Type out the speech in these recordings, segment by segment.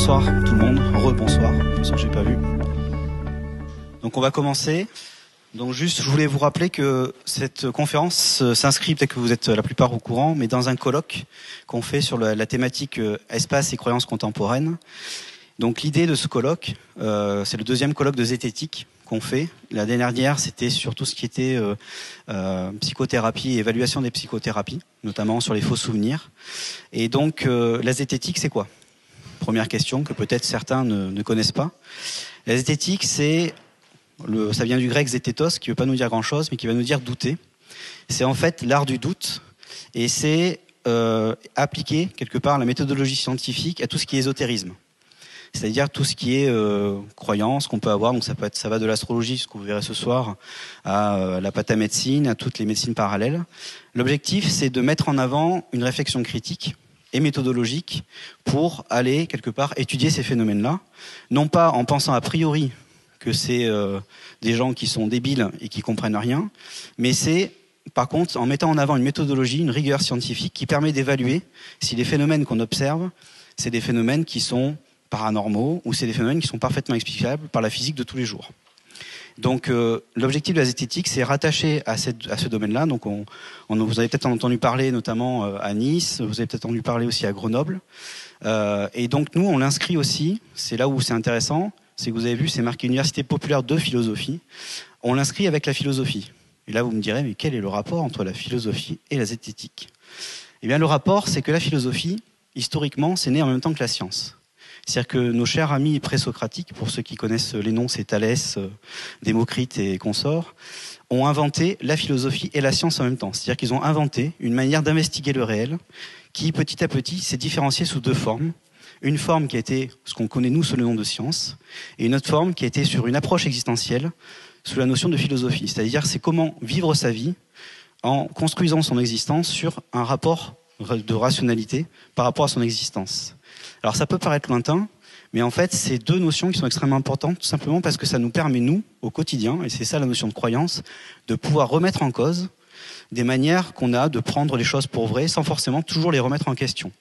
bonsoir tout le monde, rebonsoir, pour ceux que j'ai pas vu. Donc on va commencer. Donc juste, je voulais vous rappeler que cette conférence s'inscrit, peut-être que vous êtes la plupart au courant, mais dans un colloque qu'on fait sur la thématique espace et croyances contemporaines. Donc l'idée de ce colloque, c'est le deuxième colloque de zététique qu'on fait. La dernière, c'était sur tout ce qui était psychothérapie et évaluation des psychothérapies, notamment sur les faux souvenirs. Et donc la zététique, c'est quoi ? Première question que peut-être certains ne connaissent pas. La zététique, ça vient du grec zététos, qui ne veut pas nous dire grand-chose, mais qui va nous dire douter. C'est en fait l'art du doute, et c'est appliquer quelque part la méthodologie scientifique à tout ce qui est ésotérisme. C'est-à-dire tout ce qui est croyance qu'on peut avoir, donc ça va de l'astrologie, ce que vous verrez ce soir, à la patamédecine, à toutes les médecines parallèles. L'objectif, c'est de mettre en avant une réflexion critique et méthodologique pour aller quelque part étudier ces phénomènes-là, non pas en pensant a priori que c'est des gens qui sont débiles et qui comprennent rien, mais c'est par contre en mettant en avant une méthodologie, une rigueur scientifique qui permet d'évaluer si les phénomènes qu'on observe, c'est des phénomènes qui sont paranormaux ou c'est des phénomènes qui sont parfaitement explicables par la physique de tous les jours. Donc l'objectif de la zététique, c'est rattaché à ce domaine-là. Donc vous avez peut-être entendu parler notamment à Nice, vous avez peut-être entendu parler aussi à Grenoble. Et donc nous, on l'inscrit aussi, c'est là où c'est intéressant, c'est que vous avez vu, c'est marqué Université populaire de philosophie. On l'inscrit avec la philosophie. Et là, vous me direz, mais quel est le rapport entre la philosophie et la zététique ? Eh bien, le rapport, c'est que la philosophie, historiquement, c'est né en même temps que la science. C'est-à-dire que nos chers amis présocratiques, pour ceux qui connaissent les noms, c'est Thalès, Démocrite et consorts, ont inventé la philosophie et la science en même temps. C'est-à-dire qu'ils ont inventé une manière d'investiguer le réel qui, petit à petit, s'est différenciée sous deux formes. Une forme qui a été ce qu'on connaît nous sous le nom de science, et une autre forme qui a été sur une approche existentielle sous la notion de philosophie. C'est-à-dire c'est comment vivre sa vie en construisant son existence sur un rapport de rationalité par rapport à son existence. Alors ça peut paraître lointain, mais en fait c'est deux notions qui sont extrêmement importantes, tout simplement parce que ça nous permet, nous, au quotidien, et c'est ça la notion de croyance, de pouvoir remettre en cause des manières qu'on a de prendre les choses pour vraies sans forcément toujours les remettre en question.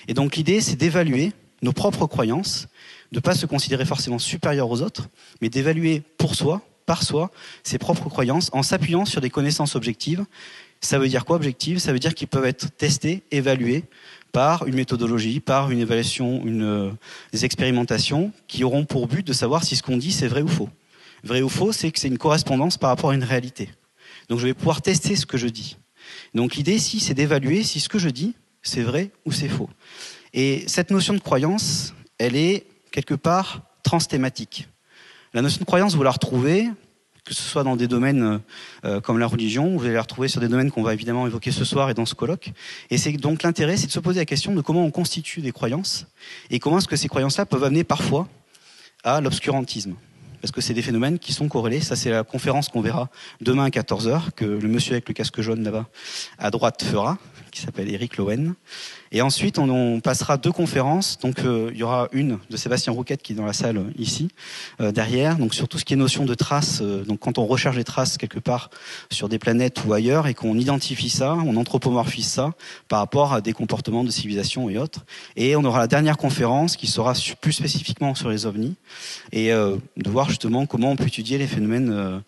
Et donc l'idée, c'est d'évaluer nos propres croyances, de ne pas se considérer forcément supérieur aux autres, mais d'évaluer pour soi, par soi, ses propres croyances en s'appuyant sur des connaissances objectives. Ça veut dire quoi, objectives ? Ça veut dire qu'ils peuvent être testés, évalués par une méthodologie, par une évaluation, des expérimentations qui auront pour but de savoir si ce qu'on dit, c'est vrai ou faux. Vrai ou faux, c'est que c'est une correspondance par rapport à une réalité. Donc je vais pouvoir tester ce que je dis. Donc l'idée ici, c'est d'évaluer si ce que je dis, c'est vrai ou c'est faux. Et cette notion de croyance, elle est quelque part transthématique. La notion de croyance, vous la retrouvez, que ce soit dans des domaines comme la religion, vous allez la retrouver sur des domaines qu'on va évidemment évoquer ce soir et dans ce colloque. Et c'est donc l'intérêt, c'est de se poser la question de comment on constitue des croyances et comment est-ce que ces croyances-là peuvent amener parfois à l'obscurantisme. Parce que c'est des phénomènes qui sont corrélés. Ça, c'est la conférence qu'on verra demain à 14h, que le monsieur avec le casque jaune là-bas, à droite, fera, qui s'appelle Eric Lowen. Et ensuite, on passera deux conférences. Donc, il y aura une de Sébastien Rouquette qui est dans la salle ici, derrière. Donc, sur tout ce qui est notion de traces. Donc, quand on recherche des traces quelque part sur des planètes ou ailleurs et qu'on identifie ça, on anthropomorphise ça par rapport à des comportements de civilisation et autres. Et on aura la dernière conférence qui sera plus spécifiquement sur les ovnis et de voir justement comment on peut étudier les phénomènes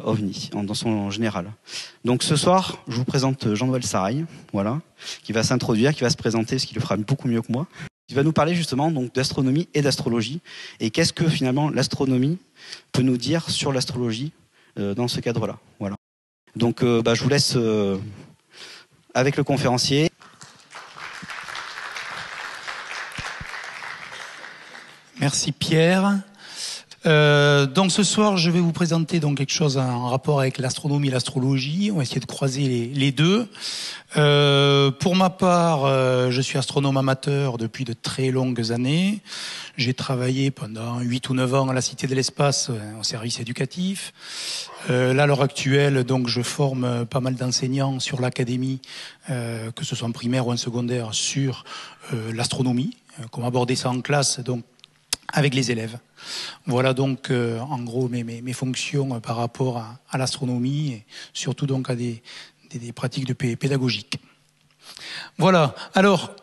ovnis dans son général. Donc, ce soir, je vous présente Jean-Noël Sarail, voilà, qui va s'introduire, qui va se présenter, parce qu'il le fera beaucoup mieux que moi. Il va nous parler justement donc d'astronomie et d'astrologie, et qu'est-ce que finalement l'astronomie peut nous dire sur l'astrologie dans ce cadre-là. Voilà. Donc je vous laisse avec le conférencier. Merci Pierre. Donc ce soir, je vais vous présenter donc quelque chose en rapport avec l'astronomie et l'astrologie. On va essayer de croiser les deux. Pour ma part, je suis astronome amateur depuis de très longues années. J'ai travaillé pendant 8 ou 9 ans à la Cité de l'Espace en service éducatif. Là, à l'heure actuelle, donc, je forme pas mal d'enseignants sur l'académie, que ce soit en primaire ou en secondaire, sur l'astronomie, comment aborder ça en classe, donc avec les élèves. Voilà donc en gros mes fonctions par rapport à l'astronomie et surtout donc à des pratiques de pédagogiques. Voilà. Alors,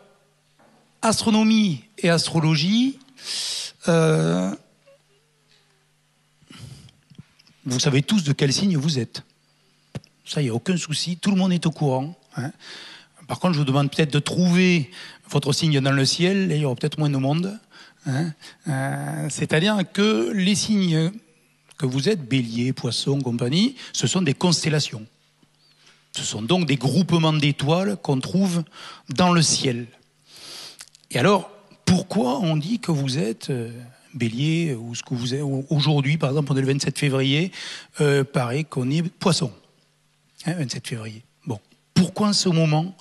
astronomie et astrologie, Vous savez tous de quel signe vous êtes. Ça, il n'y a aucun souci, tout le monde est au courant. Hein. Par contre, je vous demande peut-être de trouver votre signe dans le ciel, et il y aura peut-être moins de monde. Hein. C'est-à-dire que les signes que vous êtes, bélier, poisson, compagnie, ce sont des constellations. Ce sont donc des groupements d'étoiles qu'on trouve dans le ciel. Et alors, pourquoi on dit que vous êtes bélier, ou ce que vous êtes aujourd'hui, par exemple, on est le 27 février, paraît qu'on est poisson. Hein, 27 février. Bon. Pourquoi en ce moment,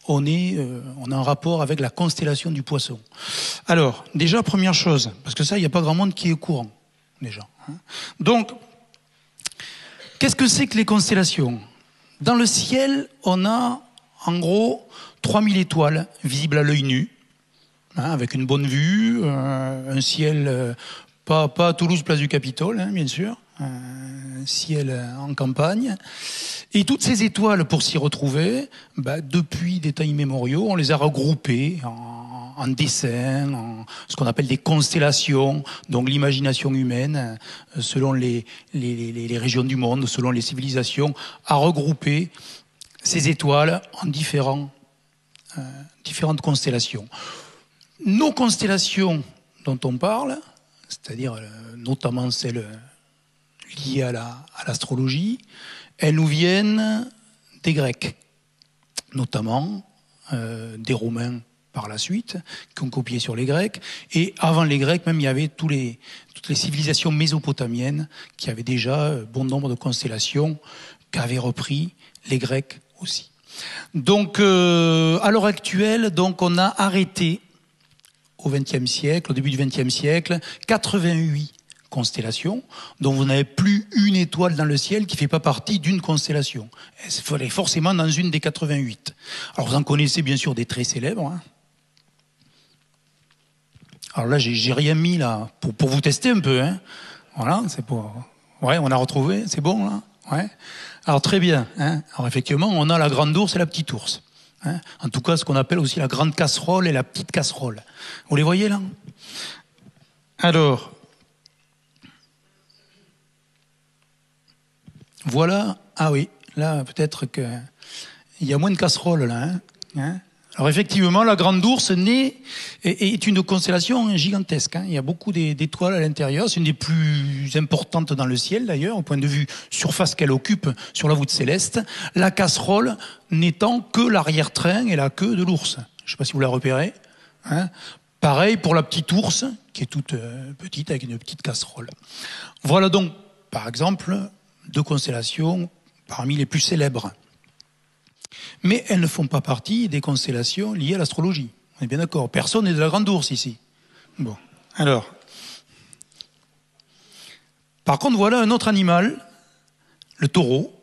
on a un rapport avec la constellation du poisson? Alors, déjà, première chose, parce que ça, il n'y a pas grand monde qui est au courant, déjà. Hein. Donc, qu'est-ce que c'est que les constellations? Dans le ciel, on a, en gros, 3000 étoiles visibles à l'œil nu, hein, avec une bonne vue, un ciel, pas à Toulouse, place du Capitole, hein, bien sûr, un ciel en campagne. Et toutes ces étoiles, pour s'y retrouver, depuis des temps immémoriaux, on les a regroupées en dessins, en ce qu'on appelle des constellations, donc l'imagination humaine, selon les régions du monde, selon les civilisations, a regroupé ces étoiles en différentes constellations. Nos constellations dont on parle, c'est-à-dire notamment celles liées à l'astrologie, elles nous viennent des Grecs, notamment des Romains par la suite, qui ont copié sur les Grecs. Et avant les Grecs, même, il y avait toutes les civilisations mésopotamiennes qui avaient déjà bon nombre de constellations qu'avaient repris les Grecs aussi. Donc, à l'heure actuelle, donc, on a arrêté au XXe siècle, au début du XXe siècle, 88 constellations, dont vous n'avez plus une étoile dans le ciel qui ne fait pas partie d'une constellation. Elle est forcément dans une des 88. Alors vous en connaissez bien sûr des très célèbres. Hein. Alors là, j'ai rien mis là pour vous tester un peu. Hein. Voilà, c'est pour. Ouais, on a retrouvé, c'est bon là. Ouais. Alors très bien. Hein. Alors effectivement, on a la grande ours et la petite ours. Hein. En tout cas, ce qu'on appelle aussi la grande casserole et la petite casserole. Vous les voyez là? Alors. Voilà, ah oui, là peut-être qu'il y a moins de casseroles là. Hein. Alors effectivement, la Grande Ourse est une constellation gigantesque. Hein. Il y a beaucoup d'étoiles à l'intérieur. C'est une des plus importantes dans le ciel d'ailleurs, au point de vue surface qu'elle occupe sur la voûte céleste. La casserole n'étant que l'arrière-train et la queue de l'ours. Je ne sais pas si vous la repérez. Hein. Pareil pour la petite ours, qui est toute petite avec une petite casserole. Voilà donc, par exemple, deux constellations parmi les plus célèbres. Mais elles ne font pas partie des constellations liées à l'astrologie. On est bien d'accord. Personne n'est de la Grande Ourse ici. Bon, alors. Par contre, voilà un autre animal, le taureau,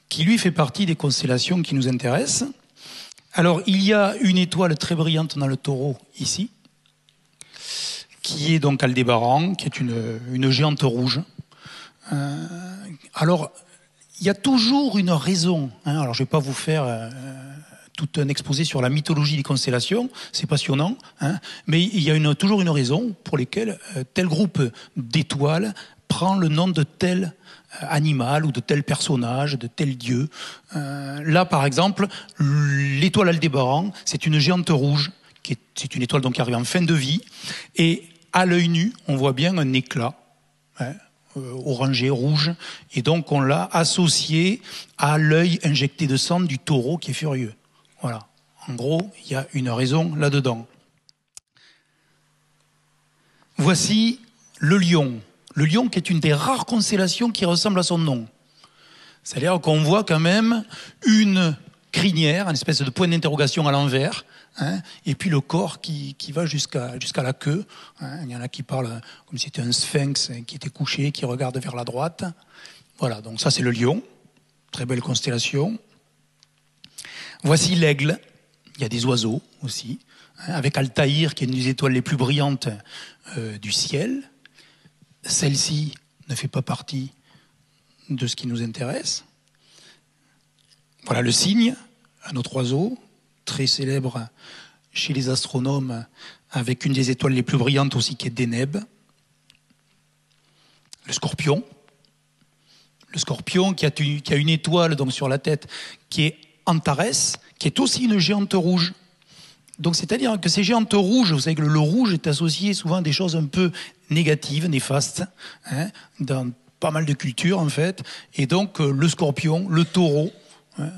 qui lui fait partie des constellations qui nous intéressent. Alors, il y a une étoile très brillante dans le taureau, ici, qui est donc Aldébaran, qui est une géante rouge. Alors, il y a toujours une raison. Hein, alors, je ne vais pas vous faire tout un exposé sur la mythologie des constellations, c'est passionnant, hein, mais il y a toujours une raison pour laquelle tel groupe d'étoiles prend le nom de tel animal ou de tel personnage, de tel dieu. Là, par exemple, l'étoile Aldébaran, c'est une géante rouge, c'est une étoile donc qui arrive en fin de vie, et à l'œil nu, on voit bien un éclat. Hein, orangé, rouge, et donc on l'a associé à l'œil injecté de sang du taureau qui est furieux. Voilà. En gros, il y a une raison là-dedans. Voici le lion. Le lion qui est une des rares constellations qui ressemble à son nom. C'est-à-dire qu'on voit quand même une crinière, une espèce de point d'interrogation à l'envers, hein, et puis le corps qui va jusqu'à la queue. Hein. Il y en a qui parlent comme si c'était un sphinx qui était couché, qui regarde vers la droite. Voilà, donc ça c'est le lion, très belle constellation. Voici l'aigle, il y a des oiseaux aussi, hein, avec Altaïr qui est une des étoiles les plus brillantes du ciel. Celle-ci ne fait pas partie de ce qui nous intéresse. Voilà le cygne, un autre oiseau, très célèbre chez les astronomes, avec une des étoiles les plus brillantes aussi, qui est Deneb. Le Scorpion. Le Scorpion qui a une étoile donc, sur la tête qui est Antares, qui est aussi une géante rouge. Donc c'est-à-dire que ces géantes rouges, vous savez que le rouge est associé souvent à des choses un peu négatives, néfastes, hein, dans pas mal de cultures en fait. Et donc le Scorpion, le Taureau, hein,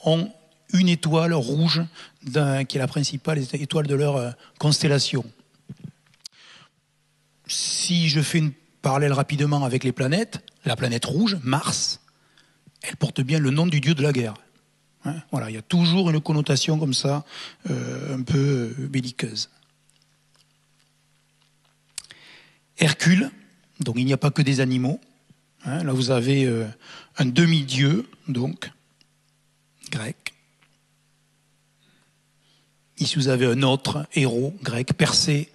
ont une étoile rouge qui est la principale étoile de leur constellation. Si je fais une parallèle rapidement avec les planètes, la planète rouge, Mars, elle porte bien le nom du dieu de la guerre. Hein, voilà, il y a toujours une connotation comme ça, un peu belliqueuse. Hercule, donc il n'y a pas que des animaux. Hein, là vous avez un demi-dieu, donc, grec. Ici vous avez un autre héros grec, Persée,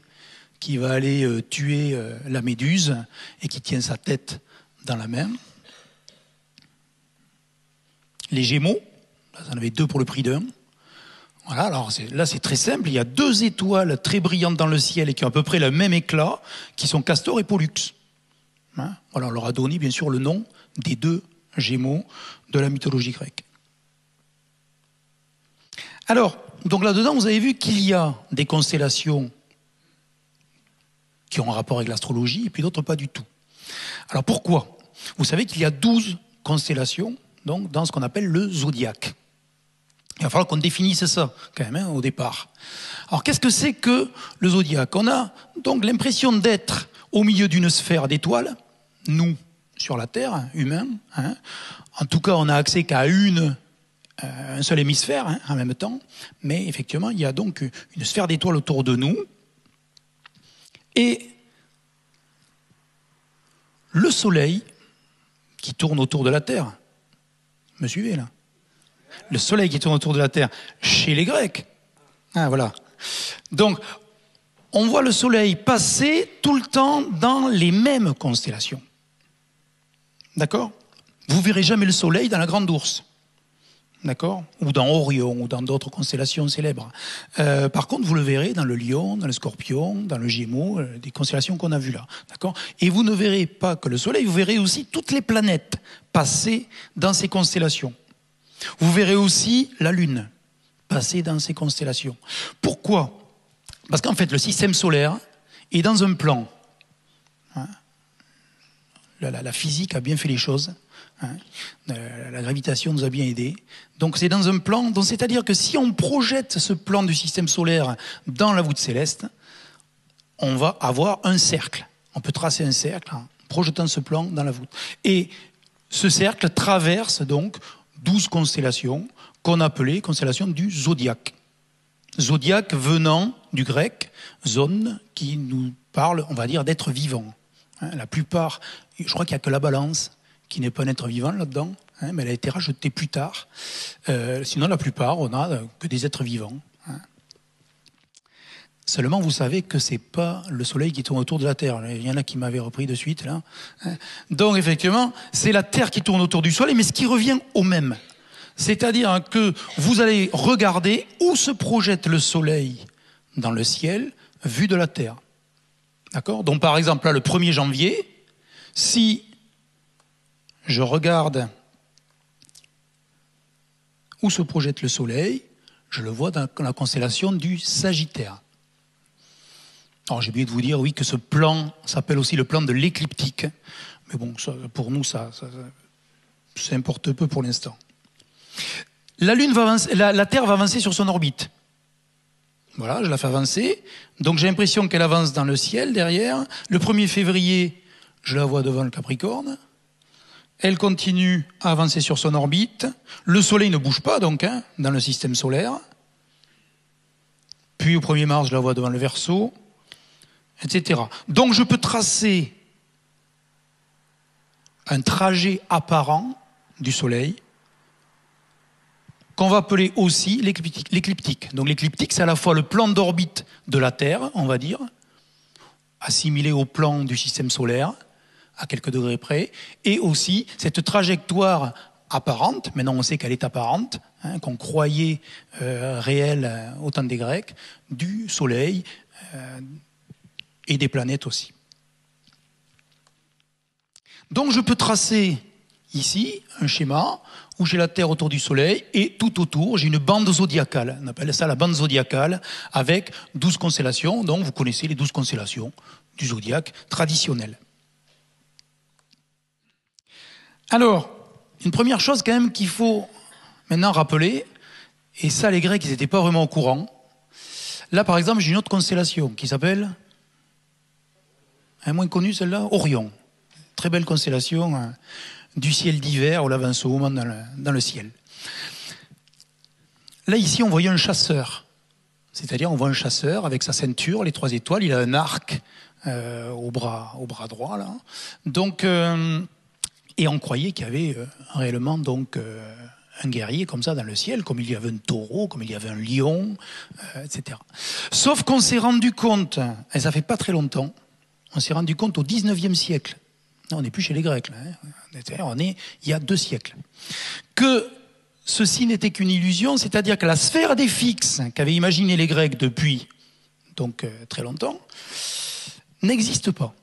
qui va aller tuer la Méduse et qui tient sa tête dans la main. Les Gémeaux, là, vous en avez 2 pour le prix d'un. Voilà, alors là c'est très simple, il y a 2 étoiles très brillantes dans le ciel et qui ont à peu près le même éclat, qui sont Castor et Pollux. Hein, voilà, on leur a donné bien sûr le nom des 2 Gémeaux de la mythologie grecque. Alors, donc là-dedans, vous avez vu qu'il y a des constellations qui ont un rapport avec l'astrologie et puis d'autres pas du tout. Alors pourquoi ? Vous savez qu'il y a 12 constellations donc, dans ce qu'on appelle le zodiaque. Il va falloir qu'on définisse ça quand même au départ. Alors qu'est-ce que c'est que le zodiaque ? On a donc l'impression d'être au milieu d'une sphère d'étoiles, nous sur la Terre, humains. Hein. En tout cas, on n'a accès qu'à un seul hémisphère hein, en même temps, mais effectivement, il y a donc une sphère d'étoiles autour de nous. Et le Soleil qui tourne autour de la Terre, me suivez là ? Le Soleil qui tourne autour de la Terre, chez les Grecs. Ah, voilà. Donc, on voit le Soleil passer tout le temps dans les mêmes constellations. D'accord ? Vous verrez jamais le Soleil dans la Grande Ourse. D'accord ? Ou dans Orion, ou dans d'autres constellations célèbres. Par contre, vous le verrez dans le Lion, dans le Scorpion, dans le Gémeaux, des constellations qu'on a vues là. D'accord ? Et vous ne verrez pas que le Soleil, vous verrez aussi toutes les planètes passer dans ces constellations. Vous verrez aussi la Lune passer dans ces constellations. Pourquoi ? Parce qu'en fait, le système solaire est dans un plan. Hein, la physique a bien fait les choses. Hein, la gravitation nous a bien aidés. Donc c'est dans un plan, donc c'est-à-dire que si on projette ce plan du système solaire dans la voûte céleste, on va avoir un cercle. On peut tracer un cercle en projetant ce plan dans la voûte. Et ce cercle traverse donc 12 constellations qu'on appelait constellations du zodiaque. Zodiaque venant du grec, zone, qui nous parle, on va dire, d'être vivant. Hein, la plupart, je crois qu'il n'y a que la balance qui n'est pas un être vivant là-dedans, hein, mais elle a été rajoutée plus tard. Sinon, la plupart, on n'a que des êtres vivants. Hein. Seulement, vous savez que c'est pas le Soleil qui tourne autour de la Terre. Il y en a qui m'avaient repris de suite, là. Hein. Donc, effectivement, c'est la Terre qui tourne autour du Soleil, mais ce qui revient au même. C'est-à-dire que vous allez regarder où se projette le Soleil dans le ciel, vu de la Terre. D'accord ? Donc, par exemple, là, le 1er janvier, si je regarde où se projette le Soleil, je le vois dans la constellation du Sagittaire. Alors j'ai oublié de vous dire, oui, que ce plan s'appelle aussi le plan de l'écliptique. Mais bon, ça, pour nous, ça importe peu pour l'instant. La Terre va avancer sur son orbite. Voilà, je la fais avancer. Donc j'ai l'impression qu'elle avance dans le ciel derrière. Le 1er février, je la vois devant le Capricorne. Elle continue à avancer sur son orbite. Le Soleil ne bouge pas, donc, hein, dans le système solaire. Puis au 1er mars, je la vois devant le Verseau, etc. Donc je peux tracer un trajet apparent du Soleil qu'on va appeler aussi l'écliptique. Donc l'écliptique, c'est à la fois le plan d'orbite de la Terre, on va dire, assimilé au plan du système solaire, à quelques degrés près, et aussi cette trajectoire apparente, maintenant on sait qu'elle est apparente, qu'on croyait réelle au temps des Grecs, du Soleil et des planètes aussi. Donc je peux tracer ici un schéma où j'ai la Terre autour du Soleil et tout autour j'ai une bande zodiacale. On appelle ça la bande zodiacale avec 12 constellations. Donc vous connaissez les 12 constellations du zodiaque traditionnel. Alors, une première chose quand même qu'il faut maintenant rappeler, et ça les Grecs ils n'étaient pas vraiment au courant. Là par exemple j'ai une autre constellation qui s'appelle, moins connue celle-là, Orion. Très belle constellation du ciel d'hiver où l'avance au moment dans le ciel. Là ici on voyait un chasseur, c'est-à-dire on voit un chasseur avec sa ceinture, les 3 étoiles, il a un arc au bras droit là. Donc et on croyait qu'il y avait réellement donc un guerrier comme ça dans le ciel, comme il y avait un taureau, comme il y avait un lion, etc. Sauf qu'on s'est rendu compte, et ça fait pas très longtemps, on s'est rendu compte au 19e siècle, non, on n'est plus chez les Grecs, là, on est il y a 2 siècles, que ceci n'était qu'une illusion, c'est-à-dire que la sphère des fixes qu'avaient imaginé les Grecs depuis donc très longtemps n'existe pas.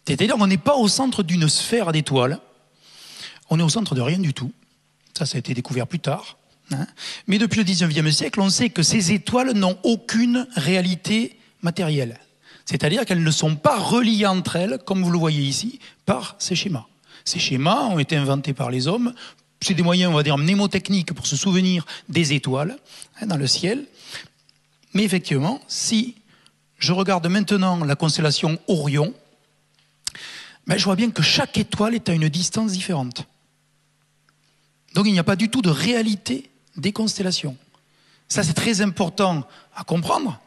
C'est-à-dire qu'on n'est pas au centre d'une sphère d'étoiles, on est au centre de rien du tout. Ça a été découvert plus tard. Mais depuis le 19e siècle, on sait que ces étoiles n'ont aucune réalité matérielle. C'est-à-dire qu'elles ne sont pas reliées entre elles, comme vous le voyez ici, par ces schémas. Ces schémas ont été inventés par les hommes. C'est des moyens, on va dire, mnémotechniques pour se souvenir des étoiles dans le ciel. Mais effectivement, si je regarde maintenant la constellation Orion, je vois bien que chaque étoile est à une distance différente. Donc il n'y a pas du tout de réalité des constellations. Ça c'est très important à comprendre,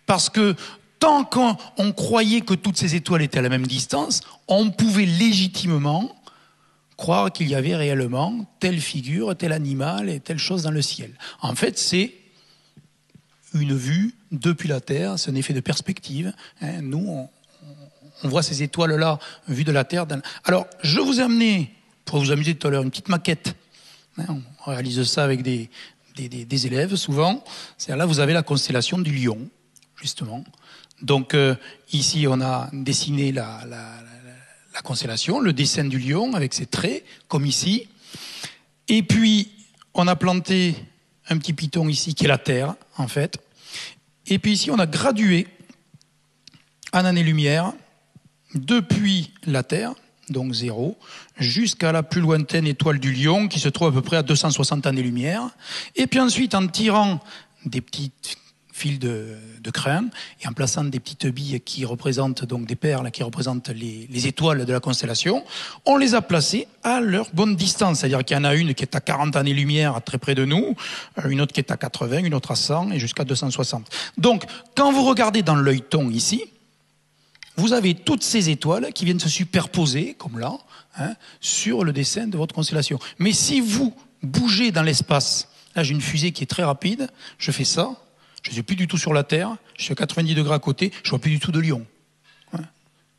parce que tant qu'on croyait que toutes ces étoiles étaient à la même distance, on pouvait légitimement croire qu'il y avait réellement telle figure, tel animal et telle chose dans le ciel. En fait, c'est une vue depuis la Terre, c'est un effet de perspective. Nous, on voit ces étoiles-là vues de la Terre. Alors, je vous ai amené, pour vous amuser tout à l'heure, une petite maquette. On réalise ça avec des élèves, souvent. C'est-à-dire là, vous avez la constellation du Lion, justement. Donc, ici, on a dessiné la constellation, le dessin du Lion, avec ses traits, comme ici. Et puis, on a planté un petit piton ici, qui est la Terre, en fait. Et puis ici, on a gradué en années-lumière, depuis la Terre, donc 0, jusqu'à la plus lointaine étoile du Lion, qui se trouve à peu près à 260 années-lumière. Et puis ensuite, en tirant des petites fils de crin, et en plaçant des petites billes qui représentent, donc des perles, qui représentent les étoiles de la constellation, on les a placées à leur bonne distance. C'est-à-dire qu'il y en a une qui est à 40 années-lumière, très près de nous, une autre qui est à 80, une autre à 100, et jusqu'à 260. Donc, quand vous regardez dans l'œilleton ici, vous avez toutes ces étoiles qui viennent se superposer, comme là, sur le dessin de votre constellation. Mais si vous bougez dans l'espace, là j'ai une fusée qui est très rapide, je fais ça, je ne suis plus du tout sur la Terre, je suis à 90 degrés à côté, je ne vois plus du tout de lion.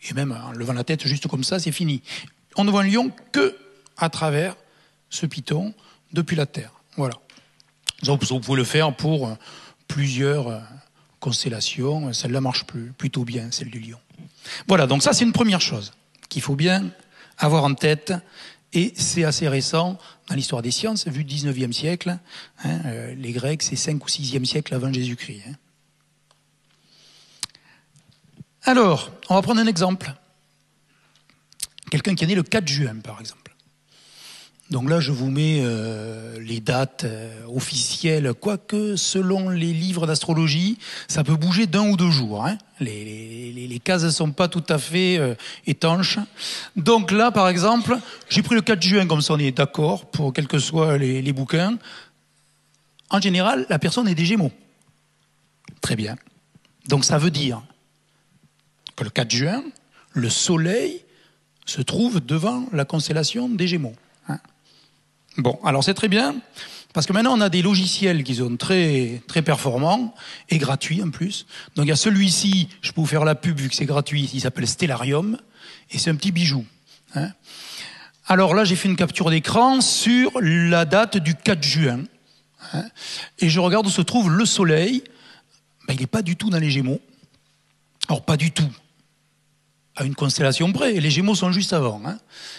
Et même en levant la tête juste comme ça, c'est fini. On ne voit un lion que à travers ce piton depuis la Terre. Voilà. Donc vous pouvez le faire pour plusieurs constellations. Celle-là marche plutôt bien, celle du lion. Voilà, donc ça c'est une première chose qu'il faut bien avoir en tête, et c'est assez récent dans l'histoire des sciences, vu le 19e siècle, les Grecs c'est 5 ou 6e siècle avant Jésus-Christ. Alors, on va prendre un exemple. Quelqu'un qui est né le 4 juin par exemple. Donc là, je vous mets les dates officielles, quoique selon les livres d'astrologie, ça peut bouger d'1 ou 2 jours. Les cases ne sont pas tout à fait étanches. Donc là, par exemple, j'ai pris le 4 juin, comme ça on est d'accord, pour quels que soient les bouquins. En général, la personne est des Gémeaux. Très bien. Donc ça veut dire que le 4 juin, le Soleil se trouve devant la constellation des Gémeaux. Bon, alors c'est très bien, parce que maintenant on a des logiciels qui sont très, très performants, et gratuits en plus. Donc il y a celui-ci, je peux vous faire la pub vu que c'est gratuit, il s'appelle Stellarium, et c'est un petit bijou. Alors là, j'ai fait une capture d'écran sur la date du 4 juin. Hein, et je regarde où se trouve le Soleil. Ben, il n'est pas du tout dans les Gémeaux. Alors, pas du tout. À une constellation près. Les Gémeaux sont juste avant. Hein,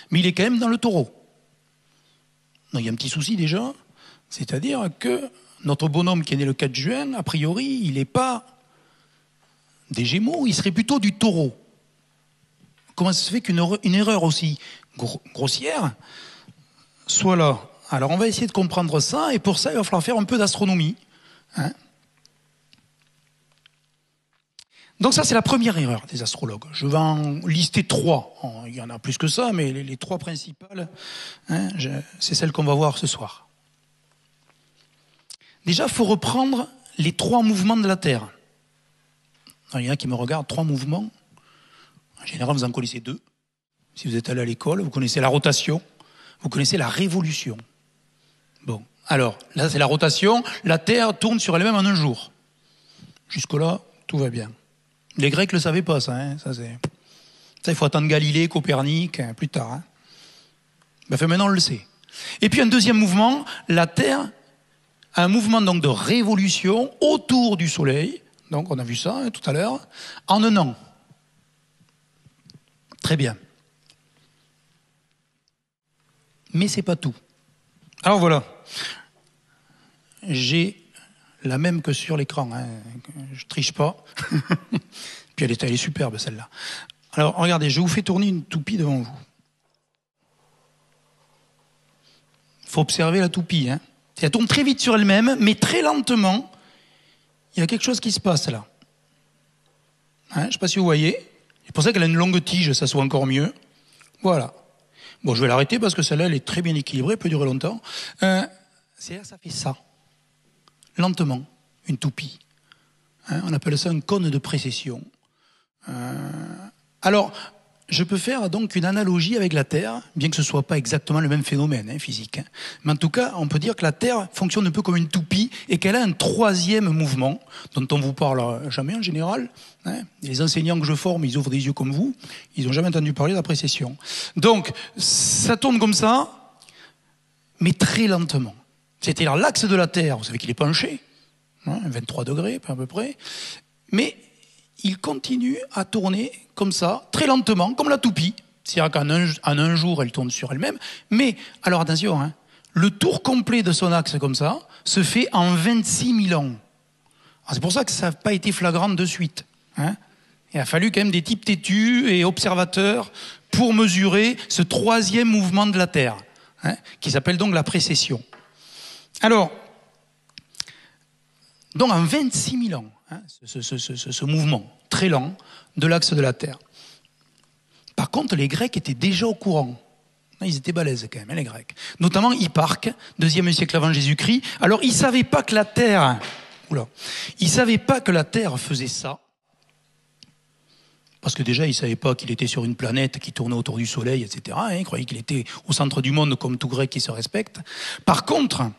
mais il est quand même dans le Taureau. Donc, il y a un petit souci déjà. C'est-à-dire que notre bonhomme qui est né le 4 juin, a priori, il n'est pas des Gémeaux, il serait plutôt du Taureau. Comment ça se fait qu'une erreur aussi grossière soit là? Alors on va essayer de comprendre ça, et pour ça il va falloir faire un peu d'astronomie. Hein, donc ça c'est la première erreur des astrologues. Je vais en lister 3. Il y en a plus que ça, mais les 3 principales, hein, c'est celles qu'on va voir ce soir. Déjà, il faut reprendre les 3 mouvements de la Terre. Alors, il y en a qui me regardent, 3 mouvements. En général, vous en connaissez 2. Si vous êtes allé à l'école, vous connaissez la rotation, vous connaissez la révolution. Bon, alors, là, c'est la rotation. La Terre tourne sur elle-même en un jour. Jusque-là, tout va bien. Les Grecs ne le savaient pas, ça. Hein, ça, il faut attendre Galilée, Copernic, plus tard. Hein. Ben, maintenant, on le sait. Et puis, un deuxième mouvement, la Terre a un mouvement donc, de révolution autour du Soleil. Donc, on a vu ça hein, tout à l'heure, en un an. Très bien. Mais c'est pas tout. Alors voilà. J'ai la même que sur l'écran. Hein. Je triche pas. Puis elle est superbe, celle-là. Alors, regardez, je vous fais tourner une toupie devant vous. Il faut observer la toupie. Hein. Elle tourne très vite sur elle-même, mais très lentement. Il y a quelque chose qui se passe là. Hein, je ne sais pas si vous voyez. C'est pour ça qu'elle a une longue tige, ça soit encore mieux. Voilà. Bon, je vais l'arrêter parce que celle-là, elle est très bien équilibrée, peut durer longtemps. C'est-à-dire ça fait ça. Lentement, une toupie. Hein, on appelle ça un cône de précession. Alors, je peux faire donc une analogie avec la Terre, bien que ce ne soit pas exactement le même phénomène physique. Hein. Mais en tout cas, on peut dire que la Terre fonctionne un peu comme une toupie et qu'elle a un 3e mouvement, dont on ne vous parle jamais en général. Hein. Les enseignants que je forme, ils ouvrent des yeux comme vous, ils n'ont jamais entendu parler de la précession. Donc, ça tourne comme ça, mais très lentement. C'est-à-dire l'axe de la Terre, vous savez qu'il est penché, hein, 23 degrés à peu près, mais il continue à tourner comme ça, très lentement, comme la toupie. C'est-à-dire qu'en un jour, elle tourne sur elle-même. Mais, alors attention, hein, le tour complet de son axe comme ça se fait en 26 000 ans. C'est pour ça que ça n'a pas été flagrant de suite. Hein. Il a fallu quand même des types têtus et observateurs pour mesurer ce 3e mouvement de la Terre, hein, qui s'appelle donc la précession. Alors, donc en 26 000 ans, hein, ce mouvement très lent de l'axe de la Terre. Par contre, les Grecs étaient déjà au courant. Ils étaient balèzes quand même, hein, les Grecs. Notamment Hipparque, 2e siècle avant Jésus-Christ. Alors, ils ne savaient pas que la Terre... ils ne savaient pas que la Terre faisait ça. Parce que déjà, ils ne savaient pas qu'il était sur une planète qui tournait autour du Soleil, etc. Hein, ils croyaient qu'il était au centre du monde comme tout Grec qui se respecte. Par contre,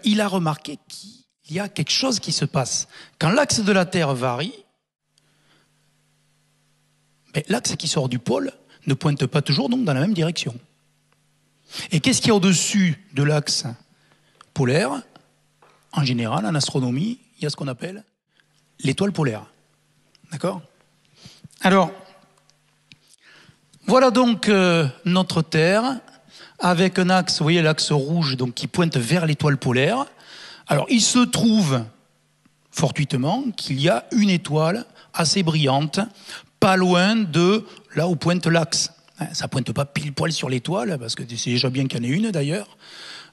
il a remarqué qu'il y a quelque chose qui se passe. Quand l'axe de la Terre varie, l'axe qui sort du pôle ne pointe pas toujours donc dans la même direction. Et qu'est-ce qu'il y a au-dessus de l'axe polaire? En général, en astronomie, il y a ce qu'on appelle l'étoile polaire. D'accord? Alors, voilà donc notre Terre, avec un axe, vous voyez l'axe rouge donc, qui pointe vers l'étoile polaire. Alors, il se trouve fortuitement qu'il y a une étoile assez brillante, pas loin de là où pointe l'axe. Ça pointe pas pile poil sur l'étoile, parce que c'est déjà bien qu'il y en ait une d'ailleurs.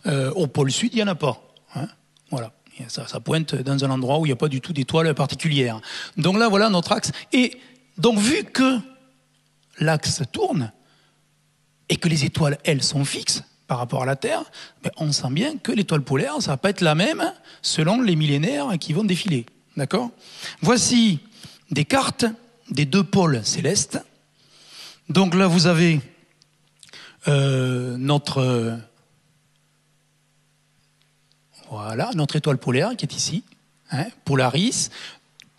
Au pôle sud, il n'y en a pas. Hein, voilà. Ça pointe dans un endroit où il n'y a pas du tout d'étoile particulière. Donc là, voilà notre axe. Et donc, vu que l'axe tourne, et que les étoiles, elles, sont fixes par rapport à la Terre, on sent bien que l'étoile polaire, ça ne va pas être la même selon les millénaires qui vont défiler. D'accord ? Voici des cartes des 2 pôles célestes. Donc là, vous avez notre étoile polaire qui est ici, hein, Polaris,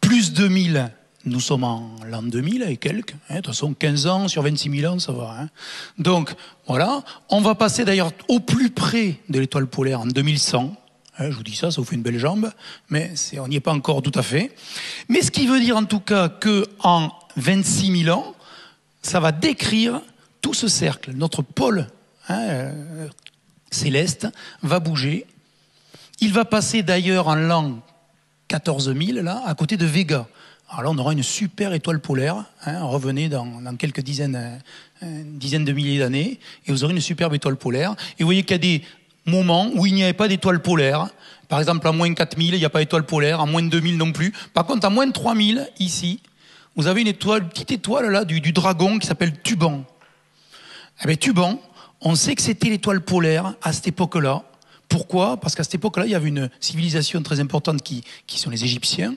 plus 2000 Nous sommes en l'an 2000 et quelques. De toute façon, 15 ans sur 26 000 ans, ça va. Hein. Donc, voilà. On va passer d'ailleurs au plus près de l'étoile polaire en 2100. Je vous dis ça, ça vous fait une belle jambe, mais on n'y est pas encore tout à fait. Mais ce qui veut dire en tout cas qu'en 26 000 ans, ça va décrire tout ce cercle. Notre pôle céleste va bouger. Il va passer d'ailleurs en l'an 14 000, là, à côté de Vega. Alors là, on aura une super étoile polaire. Revenez dans quelques dizaines de milliers d'années, et vous aurez une superbe étoile polaire. Et vous voyez qu'il y a des moments où il n'y avait pas d'étoile polaire. Par exemple, à moins 4000, il n'y a pas d'étoile polaire, à moins 2000 non plus. Par contre, à moins 3000, ici, vous avez une petite étoile là, du dragon qui s'appelle Tuban. Eh bien, Tuban, on sait que c'était l'étoile polaire à cette époque-là. Pourquoi ? Parce qu'à cette époque-là, il y avait une civilisation très importante qui sont les Égyptiens.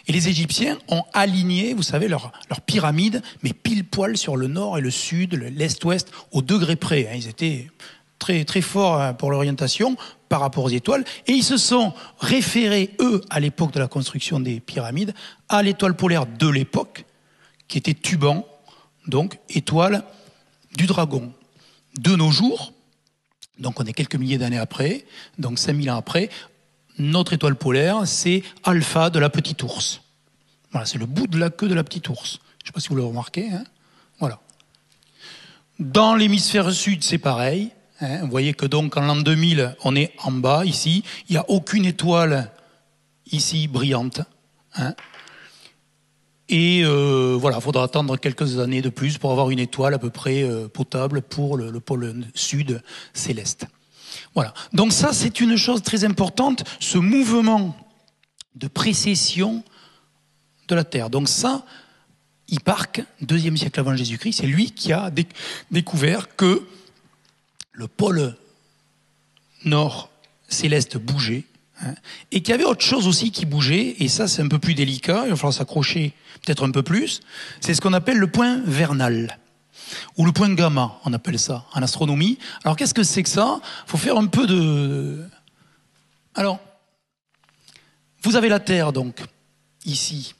Et les Égyptiens ont aligné, vous savez, leurs pyramides, mais pile poil sur le nord et le sud, l'est-ouest, au degré près. Ils étaient très, très forts pour l'orientation par rapport aux étoiles. Et ils se sont référés, eux, à l'époque de la construction des pyramides, à l'étoile polaire de l'époque, qui était Tuban, donc étoile du dragon. De nos jours, donc on est quelques milliers d'années après, donc 5000 ans après, notre étoile polaire, c'est Alpha de la petite ours. Voilà, c'est le bout de la queue de la petite ours. Je ne sais pas si vous l'avez remarqué. Hein, voilà. Dans l'hémisphère sud, c'est pareil. Vous voyez que donc en l'an 2000, on est en bas, ici. Il n'y a aucune étoile ici brillante. Et voilà, il faudra attendre quelques années de plus pour avoir une étoile à peu près potable pour le pôle sud céleste. Voilà. Donc ça, c'est une chose très importante, ce mouvement de précession de la Terre. Donc ça, Hipparque, 2e siècle avant Jésus-Christ, c'est lui qui a découvert que le pôle nord céleste bougeait, et qu'il y avait autre chose aussi qui bougeait, et ça c'est un peu plus délicat, il va falloir s'accrocher peut-être un peu plus, c'est ce qu'on appelle le point vernal. Ou le point gamma, on appelle ça, en astronomie. Alors, qu'est-ce que c'est que ça ? Il faut faire un peu de... Alors, vous avez la Terre, donc, ici,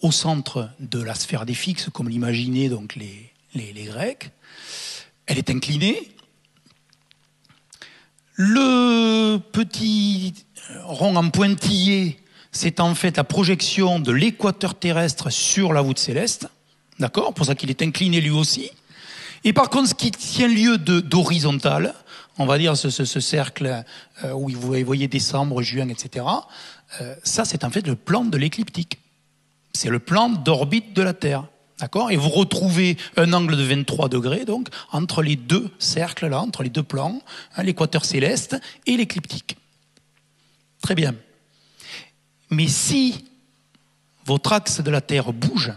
au centre de la sphère des fixes, comme l'imaginaient donc les Grecs. Elle est inclinée. Le petit rond en pointillé, c'est en fait la projection de l'équateur terrestre sur la voûte céleste. D'accord ? Pour ça qu'il est incliné lui aussi. Et par contre, ce qui tient lieu d'horizontal, on va dire ce cercle où vous voyez décembre, juin, etc., ça c'est en fait le plan de l'écliptique. C'est le plan d'orbite de la Terre. D'accord ? Et vous retrouvez un angle de 23 degrés, donc, entre les deux cercles là, entre les deux plans, l'équateur céleste et l'écliptique. Très bien. Mais si votre axe de la Terre bouge,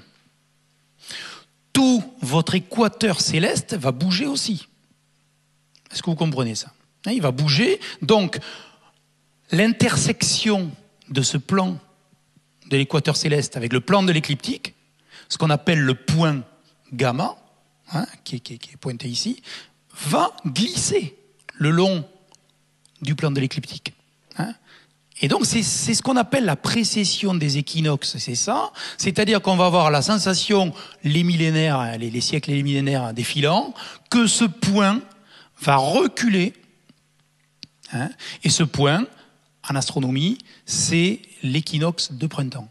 tout votre équateur céleste va bouger aussi. Est-ce que vous comprenez ça ? Il va bouger. Donc, l'intersection de ce plan de l'équateur céleste avec le plan de l'écliptique, ce qu'on appelle le point gamma, qui est pointé ici, va glisser le long du plan de l'écliptique. Et donc, c'est ce qu'on appelle la précession des équinoxes, c'est ça. C'est-à-dire qu'on va avoir la sensation, les millénaires, les siècles et les millénaires défilant, que ce point va reculer. Et ce point, en astronomie, c'est l'équinoxe de printemps.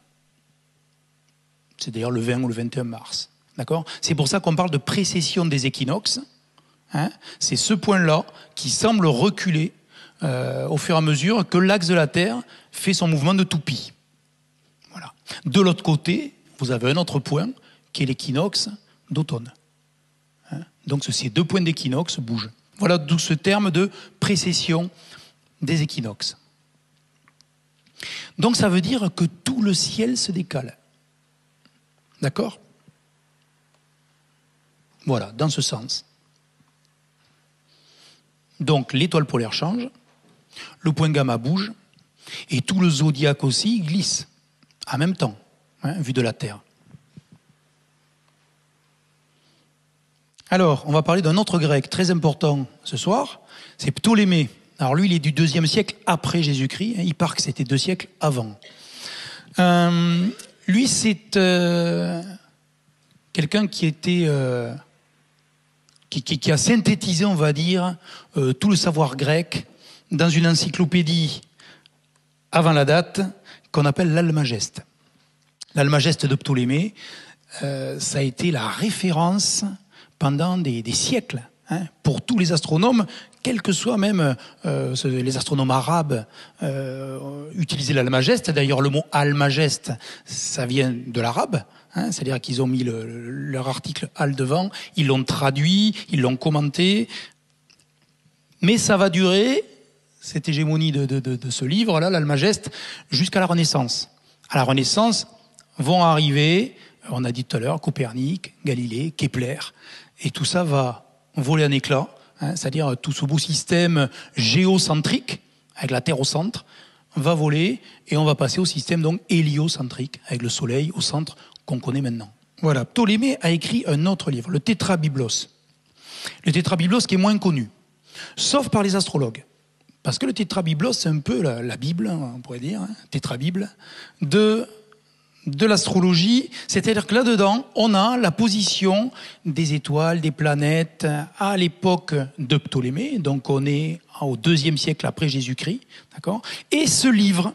C'est d'ailleurs le 20 ou le 21 mars. D'accord ? C'est pour ça qu'on parle de précession des équinoxes. C'est ce point-là qui semble reculer au fur et à mesure que l'axe de la Terre fait son mouvement de toupie. Voilà. De l'autre côté, vous avez un autre point qui est l'équinoxe d'automne. Donc ces deux points d'équinoxe bougent. Voilà d'où ce terme de précession des équinoxes. Donc ça veut dire que tout le ciel se décale. D'accord ? Voilà, dans ce sens. Donc l'étoile polaire change, le point gamma bouge, et tout le zodiaque aussi glisse, en même temps, vu de la Terre. Alors, on va parler d'un autre grec très important ce soir, c'est Ptolémée. Alors lui, il est du 2e siècle après Jésus-Christ, Hipparque, c'était 2 siècles avant. Lui, c'est quelqu'un qui était qui a synthétisé, on va dire, tout le savoir grec dans une encyclopédie avant la date qu'on appelle l'Almageste. L'Almageste de Ptolémée, ça a été la référence pendant des siècles pour tous les astronomes, quels que soient même les astronomes arabes utilisaient l'Almageste. D'ailleurs, le mot Almageste, ça vient de l'arabe. C'est-à-dire qu'ils ont mis leur article Al devant, ils l'ont traduit, ils l'ont commenté. Mais ça va durer, cette hégémonie de ce livre-là, l'Almageste, jusqu'à la Renaissance. À la Renaissance vont arriver, on a dit tout à l'heure, Copernic, Galilée, Kepler, et tout ça va voler en éclats, c'est-à-dire tout ce beau système géocentrique, avec la Terre au centre, va voler, et on va passer au système donc héliocentrique, avec le Soleil au centre, qu'on connaît maintenant. Voilà, Ptolémée a écrit un autre livre, le Tétrabiblos. Le Tétrabiblos qui est moins connu, sauf par les astrologues. Parce que le Tétrabiblos, c'est un peu la Bible, on pourrait dire, Tétrabible, de l'astrologie. C'est-à-dire que là-dedans, on a la position des étoiles, des planètes, à l'époque de Ptolémée, donc on est au IIe siècle après Jésus-Christ, d'accord ? Et ce livre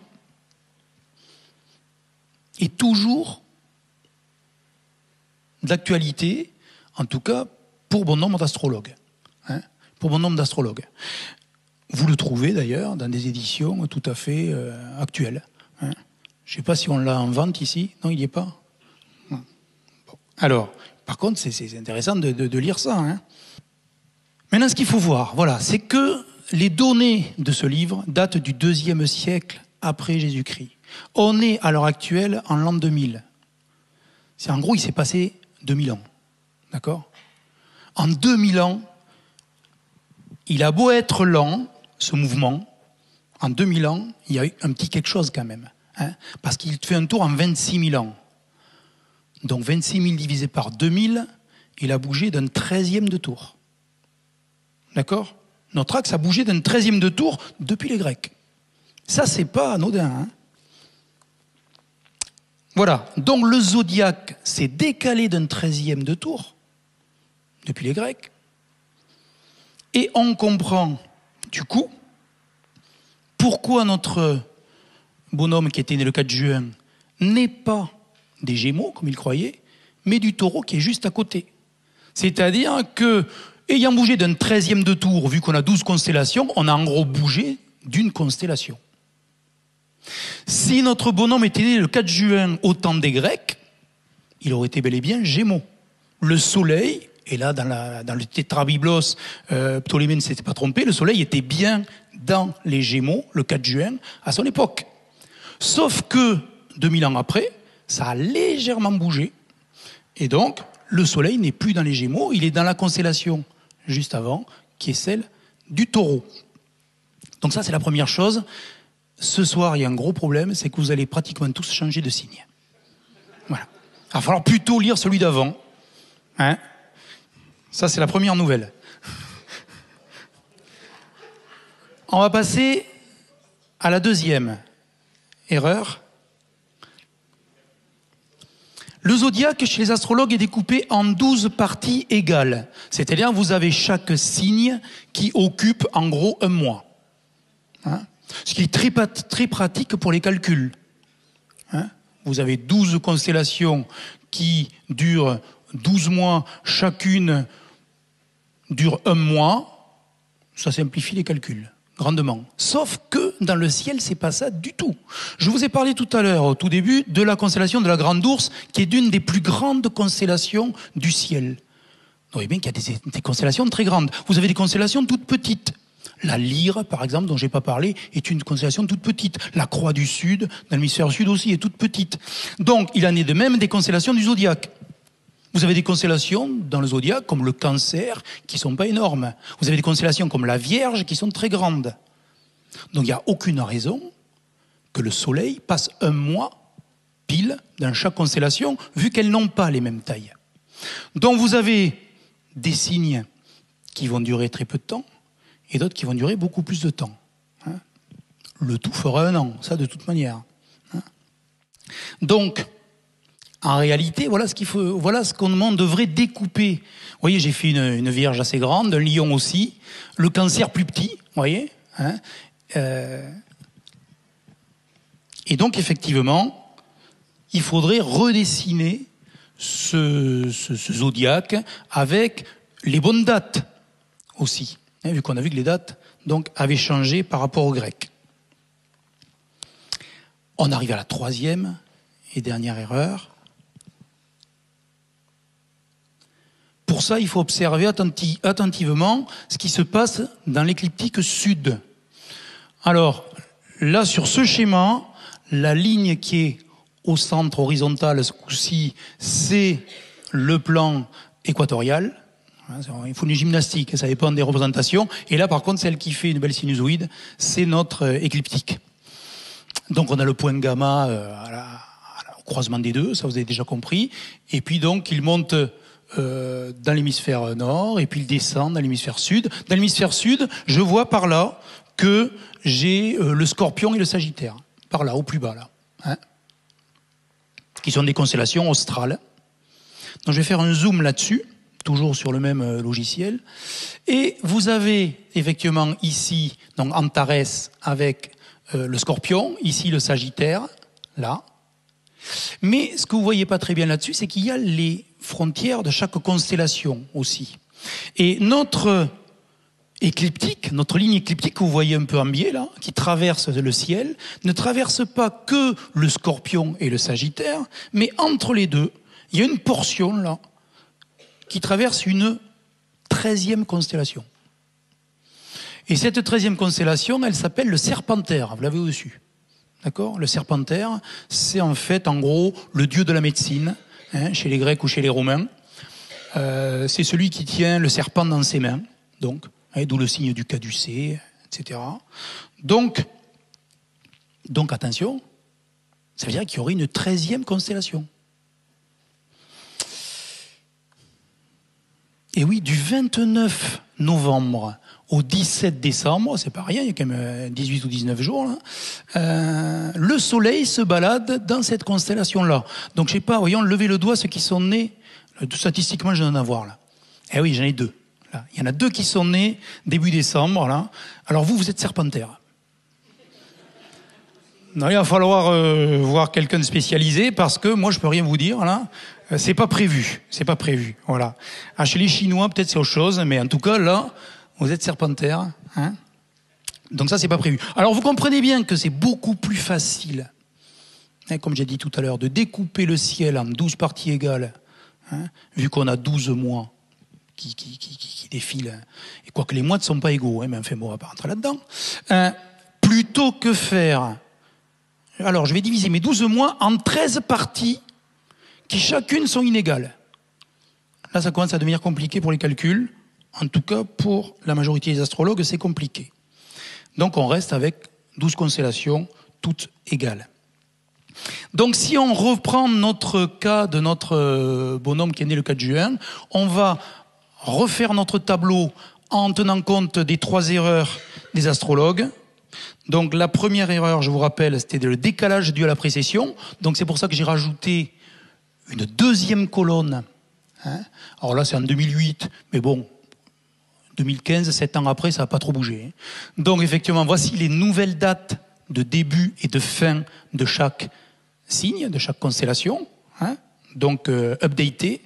est toujours d'actualité, en tout cas pour bon nombre d'astrologues. Pour bon nombre d'astrologues. Vous le trouvez d'ailleurs dans des éditions tout à fait actuelles. Je ne sais pas si on l'a en vente ici. Non, il n'y est pas. Bon. Alors, par contre, c'est intéressant de lire ça. Maintenant, ce qu'il faut voir, voilà, c'est que les données de ce livre datent du IIe siècle après Jésus-Christ. On est à l'heure actuelle en l'an 2000. En gros, il s'est passé 2000 ans. D'accord ? En 2000 ans, il a beau être lent, ce mouvement, en 2000 ans, il y a eu un petit quelque chose quand même. Parce qu'il fait un tour en 26 000 ans. Donc 26 000 divisé par 2000, il a bougé d'un 13e de tour. D'accord ? Notre axe a bougé d'un 13e de tour depuis les Grecs. Ça, c'est pas anodin. Voilà, donc le zodiaque s'est décalé d'un 13e de tour, depuis les Grecs, et on comprend, du coup, pourquoi notre bonhomme qui était né le 4 juin n'est pas des Gémeaux, comme il croyait, mais du Taureau qui est juste à côté. C'est-à-dire que, ayant bougé d'un 13e de tour, vu qu'on a 12 constellations, on a en gros bougé d'une constellation. Si notre bonhomme était né le 4 juin au temps des Grecs, il aurait été bel et bien Gémeaux. Le soleil, et là dans le Tétrabiblos, Ptolémée ne s'était pas trompé, le soleil était bien dans les Gémeaux le 4 juin à son époque. Sauf que 2000 ans après, ça a légèrement bougé, et donc le soleil n'est plus dans les Gémeaux, il est dans la constellation juste avant, qui est celle du Taureau. Donc ça, c'est la première chose. Ce soir, il y a un gros problème, c'est que vous allez pratiquement tous changer de signe. Voilà. Il va falloir plutôt lire celui d'avant. Ça, c'est la première nouvelle. On va passer à la deuxième erreur. Le zodiaque, chez les astrologues, est découpé en 12 parties égales. C'est-à-dire, vous avez chaque signe qui occupe en gros un mois. Ce qui est très pratique pour les calculs. Vous avez 12 constellations qui durent 12 mois, chacune dure un mois. Ça simplifie les calculs, grandement. Sauf que dans le ciel, c'est pas ça du tout. Je vous ai parlé tout à l'heure, au tout début, de la constellation de la Grande Ourse, qui est d'une des plus grandes constellations du ciel. Vous voyez bien qu'il y a des constellations très grandes. Vous avez des constellations toutes petites. La Lyre, par exemple, dont je n'ai pas parlé, est une constellation toute petite. La Croix du Sud, dans l'hémisphère sud aussi, est toute petite. Donc, il en est de même des constellations du zodiaque. Vous avez des constellations dans le zodiaque, comme le Cancer, qui ne sont pas énormes. Vous avez des constellations comme la Vierge, qui sont très grandes. Donc, il n'y a aucune raison que le Soleil passe un mois pile dans chaque constellation, vu qu'elles n'ont pas les mêmes tailles. Donc, vous avez des signes qui vont durer très peu de temps, et d'autres qui vont durer beaucoup plus de temps. Le tout fera un an, ça de toute manière. Donc, En réalité, voilà ce qu'on devrait découper. Vous voyez, j'ai fait une Vierge assez grande, un lion aussi, le Cancer plus petit, vous voyez, hein, et donc, effectivement, il faudrait redessiner ce zodiaque avec les bonnes dates aussi, hein, vu qu'on a vu que les dates donc, avaient changé par rapport aux Grecs. On arrive à la troisième et dernière erreur. Pour ça, il faut observer attentivement ce qui se passe dans l'écliptique sud. Alors, là, sur ce schéma, la ligne qui est au centre horizontal, ce coup-ci, c'est le plan équatorial. Il faut une gymnastique, ça dépend des représentations. Et là, par contre, celle qui fait une belle sinusoïde, c'est notre écliptique. Donc, on a le point gamma au croisement des deux, ça vous avez déjà compris. Et puis, donc, il monte dans l'hémisphère nord, et puis il descend dans l'hémisphère sud. Dans l'hémisphère sud, je vois par là que j'ai le Scorpion et le Sagittaire. Par là, au plus bas, là. Hein, qui sont des constellations australes. Donc je vais faire un zoom là-dessus, toujours sur le même logiciel. Et vous avez effectivement ici, donc Antares avec le Scorpion, ici le Sagittaire, là. Mais ce que vous voyez pas très bien là-dessus, c'est qu'il y a les frontières de chaque constellation aussi. Et notre écliptique, notre ligne écliptique que vous voyez un peu en biais là, qui traverse le ciel, ne traverse pas que le Scorpion et le Sagittaire, mais entre les deux, il y a une portion là qui traverse une 13e constellation. Et cette 13e constellation, elle s'appelle le Serpentaire, vous l'avez au-dessus. D'accord ? Le Serpentaire, c'est en fait, en gros, le dieu de la médecine, hein, chez les Grecs ou chez les Romains. C'est celui qui tient le serpent dans ses mains, donc, hein, d'où le signe du caducée, etc. Donc attention, ça veut dire qu'il y aurait une 13e constellation. Et oui, du 29 novembre au 17 décembre, c'est pas rien, il y a quand même 18 ou 19 jours, là, le soleil se balade dans cette constellation-là. Donc je sais pas, voyons, levez le doigt ceux qui sont nés, statistiquement je vais en avoir là. Eh oui, j'en ai deux. Là. Il y en a deux qui sont nés début décembre, là. Alors vous êtes Serpentaire. Non, il va falloir voir quelqu'un de spécialisé parce que moi je peux rien vous dire là. C'est pas prévu, voilà. Ah, chez les Chinois peut-être c'est autre chose, mais en tout cas là, vous êtes Serpentaire, hein. Donc ça c'est pas prévu. Alors vous comprenez bien que c'est beaucoup plus facile, hein, comme j'ai dit tout à l'heure, de découper le ciel en 12 parties égales, hein, vu qu'on a 12 mois qui défilent, et quoique les mois ne sont pas égaux, hein, mais enfin bon, on va pas rentrer là-dedans, plutôt que faire. Alors, je vais diviser mes 12 mois en 13 parties qui chacune sont inégales. Là, ça commence à devenir compliqué pour les calculs. En tout cas, pour la majorité des astrologues, c'est compliqué. Donc, on reste avec 12 constellations, toutes égales. Donc, si on reprend notre cas de notre bonhomme qui est né le 4 juin, on va refaire notre tableau en tenant compte des 3 erreurs des astrologues. Donc la première erreur, je vous rappelle, c'était le décalage dû à la précession. Donc c'est pour ça que j'ai rajouté une deuxième colonne. Hein. Alors là, c'est en 2008, mais bon, 2015, 7 ans après, ça n'a pas trop bougé. Donc effectivement, voici les nouvelles dates de début et de fin de chaque signe, de chaque constellation. Hein. Donc updatées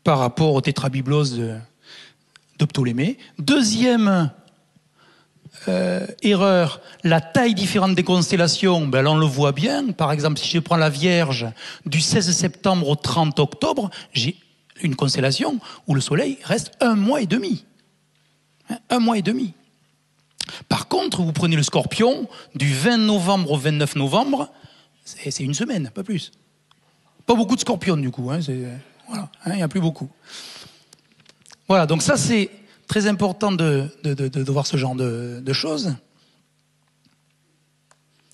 par rapport au tétrabiblose de Ptolémée. Deuxième erreur, la taille différente des constellations, ben là on le voit bien. Par exemple, si je prends la Vierge du 16 septembre au 30 octobre, j'ai une constellation où le Soleil reste 1 mois et demi. 1 mois et demi. Par contre, vous prenez le Scorpion du 20 novembre au 29 novembre, c'est 1 semaine, pas plus. Pas beaucoup de Scorpions du coup, hein, voilà, il n'y a plus beaucoup. Voilà, donc ça c'est très important de voir ce genre de choses.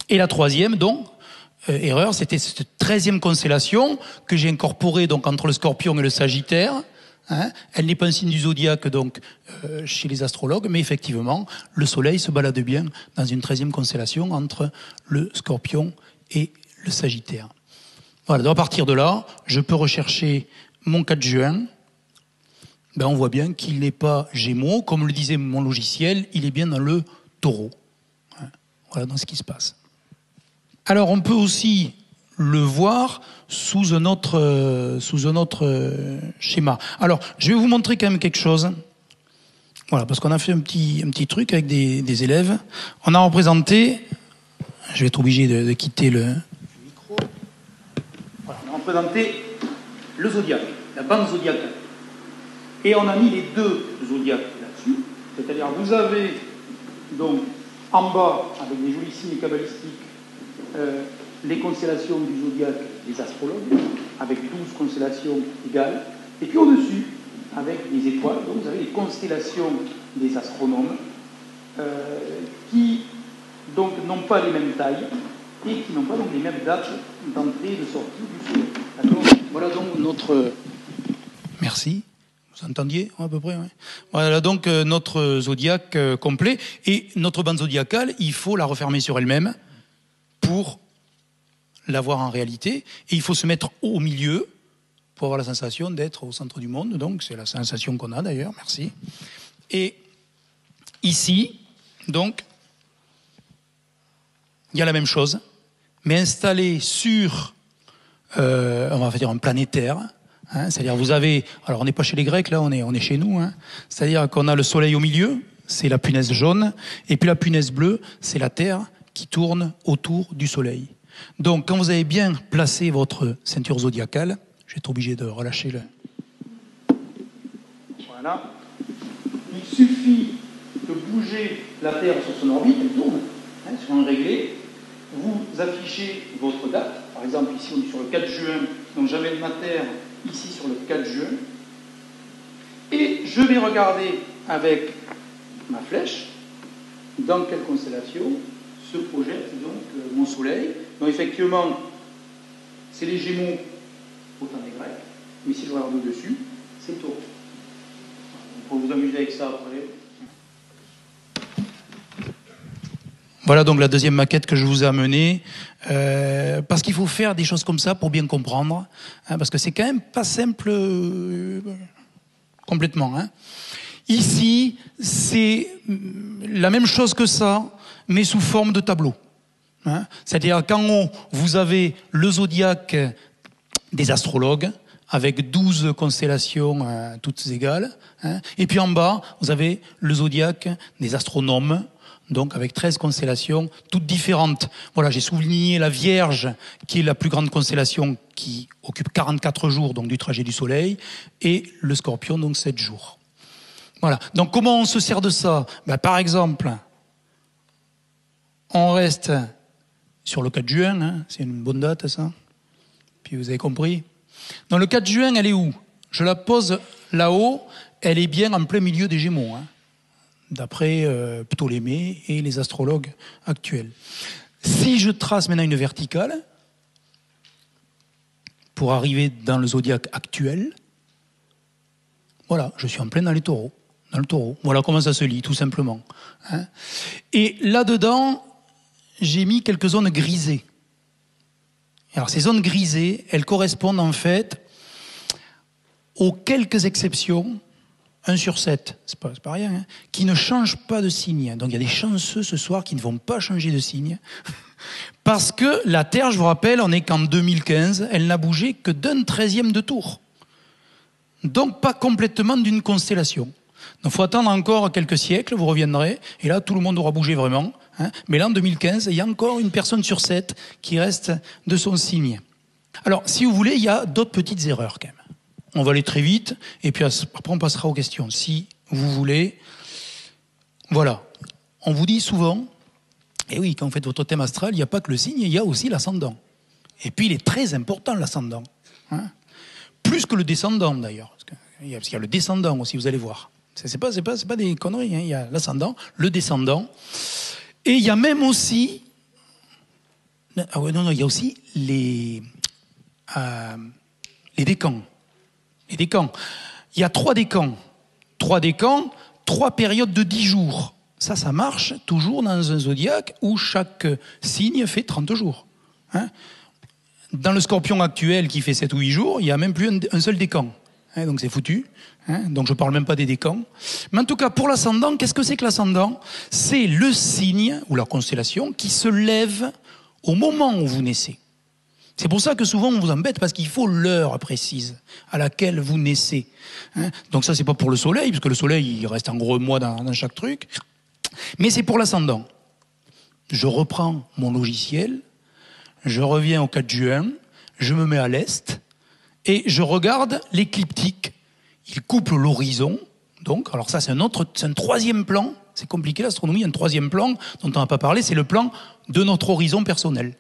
Et la troisième, donc, erreur, c'était cette 13e constellation que j'ai incorporée donc entre le Scorpion et le Sagittaire. Hein. Elle n'est pas un signe du zodiaque donc chez les astrologues, mais effectivement, le Soleil se balade bien dans une 13e constellation entre le Scorpion et le Sagittaire. Voilà, donc à partir de là, je peux rechercher mon 4 juin. Ben, on voit bien qu'il n'est pas Gémeaux, comme le disait mon logiciel, il est bien dans le Taureau. Voilà dans ce qui se passe. Alors on peut aussi le voir sous un autre schéma. Alors je vais vous montrer quand même quelque chose. Voilà, parce qu'on a fait un petit truc avec des élèves. On a représenté, je vais être obligé de quitter le micro. Voilà, on a représenté le zodiaque, la bande zodiacale. Et on a mis les deux zodiaques là-dessus. C'est-à-dire, vous avez donc en bas, avec des jolis signes cabalistiques, les constellations du zodiaque des astrologues, avec 12 constellations égales. Et puis au-dessus, avec des étoiles, donc vous avez les constellations des astronomes, qui donc n'ont pas les mêmes tailles et qui n'ont pas donc les mêmes dates d'entrée et de sortie du Soleil. D'accord ? Voilà donc notre... Merci. Vous entendiez à peu près, ouais. Voilà donc notre zodiaque complet. Et notre bande zodiacale, il faut la refermer sur elle-même pour l'avoir en réalité. Et il faut se mettre au milieu pour avoir la sensation d'être au centre du monde. Donc c'est la sensation qu'on a d'ailleurs, merci. Et ici, donc, il y a la même chose, mais installée sur, on va dire un planétaire. Hein, c'est-à-dire vous avez, alors on n'est pas chez les Grecs là, on est chez nous. Hein, c'est-à-dire qu'on a le Soleil au milieu, c'est la punaise jaune, et puis la punaise bleue, c'est la Terre qui tourne autour du Soleil. Donc quand vous avez bien placé votre ceinture zodiacale, je vais être obligé de relâcher le. Voilà. Il suffit de bouger la Terre sur son orbite, elle tourne, hein, sur un réglé. Vous affichez votre date. Par exemple, ici on est sur le 4 juin, donc j'amène ma Terre ici sur le 4 juin. Et je vais regarder avec ma flèche dans quelle constellation se projette donc mon Soleil. Donc effectivement, c'est les Gémeaux au temps des Grecs, mais si je regarde au-dessus, c'est le Taureau. On peut vous amuser avec ça après. Voilà donc la deuxième maquette que je vous ai amenée, parce qu'il faut faire des choses comme ça pour bien comprendre, hein, parce que c'est quand même pas simple complètement. Hein. Ici, c'est la même chose que ça, mais sous forme de tableau. Hein. C'est-à-dire quand vous avez le zodiaque des astrologues, avec 12 constellations toutes égales, hein, et puis en bas, vous avez le zodiaque des astronomes, donc avec 13 constellations, toutes différentes. Voilà, j'ai souligné la Vierge, qui est la plus grande constellation, qui occupe 44 jours donc du trajet du Soleil, et le Scorpion, donc 7 jours. Voilà, donc comment on se sert de ça ? Ben, par exemple, on reste sur le 4 juin, hein, c'est une bonne date ça, puis vous avez compris. Donc le 4 juin, elle est où ? Je la pose là-haut, elle est bien en plein milieu des Gémeaux, hein, d'après Ptolémée et les astrologues actuels. Si je trace maintenant une verticale, pour arriver dans le zodiaque actuel, voilà, je suis en plein dans les taureaux, dans le taureau. Voilà comment ça se lit, tout simplement. Hein. Et là-dedans, j'ai mis quelques zones grisées. Alors ces zones grisées, elles correspondent en fait aux quelques exceptions, 1 sur 7, c'est pas rien, hein, qui ne changent pas de signe. Donc il y a des chanceux ce soir qui ne vont pas changer de signe. Parce que la Terre, je vous rappelle, on est qu'en 2015, elle n'a bougé que d'un 13e de tour. Donc pas complètement d'une constellation. Donc il faut attendre encore quelques siècles, vous reviendrez, et là tout le monde aura bougé vraiment. Hein. Mais là en 2015, il y a encore une personne sur 7 qui reste de son signe. Alors si vous voulez, il y a d'autres petites erreurs quand même. On va aller très vite, et puis après on passera aux questions. Si vous voulez, voilà. On vous dit souvent, et oui, quand vous faites votre thème astral, il n'y a pas que le signe, il y a aussi l'ascendant. Et puis il est très important l'ascendant. Hein. Plus que le descendant d'ailleurs. Parce qu'il y a le descendant aussi, vous allez voir. C'est pas des conneries, hein. Il y a l'ascendant, le descendant. Et il y a même aussi... Ah ouais, non, il y a aussi les décans. Les décans. Il y a 3 décans. 3 décans, 3 périodes de 10 jours. Ça marche toujours dans un zodiaque où chaque signe fait 30 jours. Hein. Dans le Scorpion actuel qui fait 7 ou 8 jours, il n'y a même plus un seul décan. Donc c'est foutu. Donc je ne parle même pas des décans. Mais en tout cas, pour l'ascendant, qu'est-ce que c'est que l'ascendant? C'est le signe, ou la constellation, qui se lève au moment où vous naissez. C'est pour ça que souvent on vous embête, parce qu'il faut l'heure précise à laquelle vous naissez. Donc ça, c'est pas pour le soleil, parce que le soleil, il reste en gros un mois dans chaque truc. Mais c'est pour l'ascendant. Je reprends mon logiciel, je reviens au 4 juin, je me mets à l'est, et je regarde l'écliptique. Il coupe l'horizon, donc, alors ça c'est un troisième plan, c'est compliqué l'astronomie, un troisième plan dont on n'a pas parlé, c'est le plan de notre horizon personnel.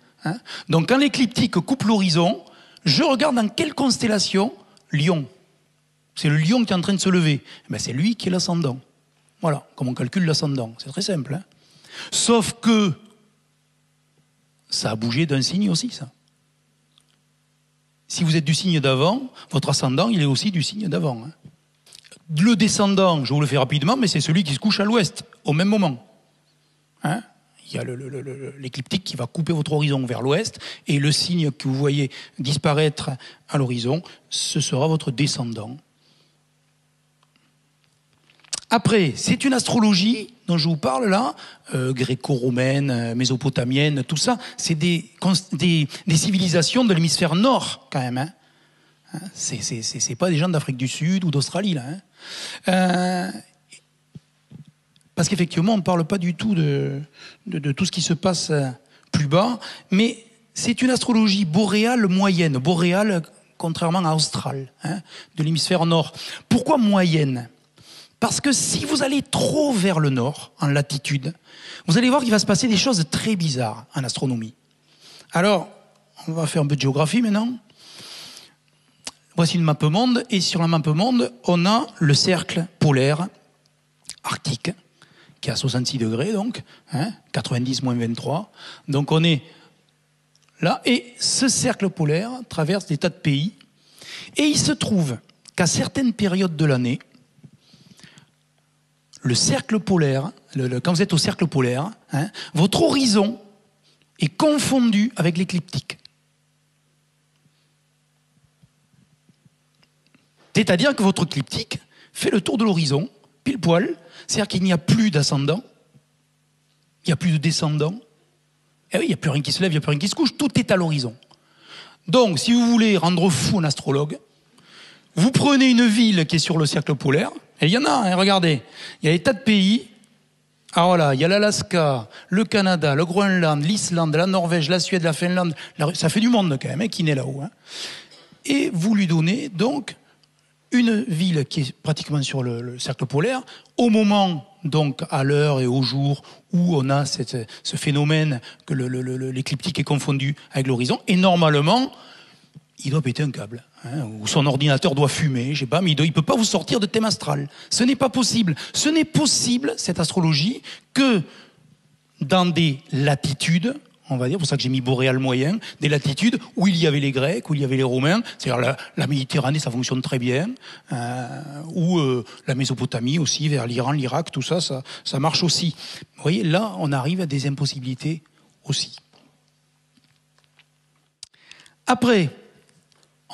Donc quand l'écliptique coupe l'horizon, je regarde dans quelle constellation? Lion. C'est le lion qui est en train de se lever. C'est lui qui est l'ascendant. Voilà, comme on calcule l'ascendant. C'est très simple. Sauf que ça a bougé d'un signe aussi, ça. Si vous êtes du signe d'avant, votre ascendant, il est aussi du signe d'avant. Le descendant, je vous le fais rapidement, mais c'est celui qui se couche à l'ouest, au même moment. Il y a l'écliptique qui va couper votre horizon vers l'ouest, et le signe que vous voyez disparaître à l'horizon, ce sera votre descendant. Après, c'est une astrologie dont je vous parle là, gréco-romaine, mésopotamienne, tout ça, c'est des civilisations de l'hémisphère nord quand même. C'est pas des gens d'Afrique du Sud ou d'Australie là. Parce qu'effectivement, on ne parle pas du tout de tout ce qui se passe plus bas, mais c'est une astrologie boréale moyenne, boréale contrairement à australe, de l'hémisphère nord. Pourquoi moyenne? Parce que si vous allez trop vers le nord, en latitude, vous allez voir qu'il va se passer des choses très bizarres en astronomie. Alors, on va faire un peu de géographie maintenant. Voici une map monde, et sur la map monde, on a le cercle polaire arctique, qui est à 66 degrés, donc, 90-23. Donc on est là, et ce cercle polaire traverse des tas de pays, et il se trouve qu'à certaines périodes de l'année, le cercle polaire, quand vous êtes au cercle polaire, votre horizon est confondu avec l'écliptique. C'est-à-dire que votre écliptique fait le tour de l'horizon, pile poil, c'est-à-dire qu'il n'y a plus d'ascendant, il n'y a plus de descendant, et oui, il n'y a plus rien qui se lève, il n'y a plus rien qui se couche, tout est à l'horizon. Donc, si vous voulez rendre fou un astrologue, vous prenez une ville qui est sur le cercle polaire, et il y en a, regardez, il y a des tas de pays. Alors voilà, il y a l'Alaska, le Canada, le Groenland, l'Islande, la Norvège, la Suède, la Finlande, ça fait du monde quand même, qui naît là-haut. Et vous lui donnez donc une ville qui est pratiquement sur le cercle polaire, au moment, donc à l'heure et au jour où on a ce phénomène que l'écliptique est confondu avec l'horizon, et normalement, il doit péter un câble, ou son ordinateur doit fumer, je sais pas, mais il peut pas vous sortir de thème astral. Ce n'est pas possible. Ce n'est possible, cette astrologie, que dans des latitudes, on va dire, pour ça que j'ai mis boréal moyen, des latitudes où il y avait les Grecs, où il y avait les Romains, c'est-à-dire la Méditerranée, ça fonctionne très bien, ou la Mésopotamie aussi, vers l'Iran, l'Irak, tout ça, ça marche aussi. Vous voyez, là, on arrive à des impossibilités aussi. Après,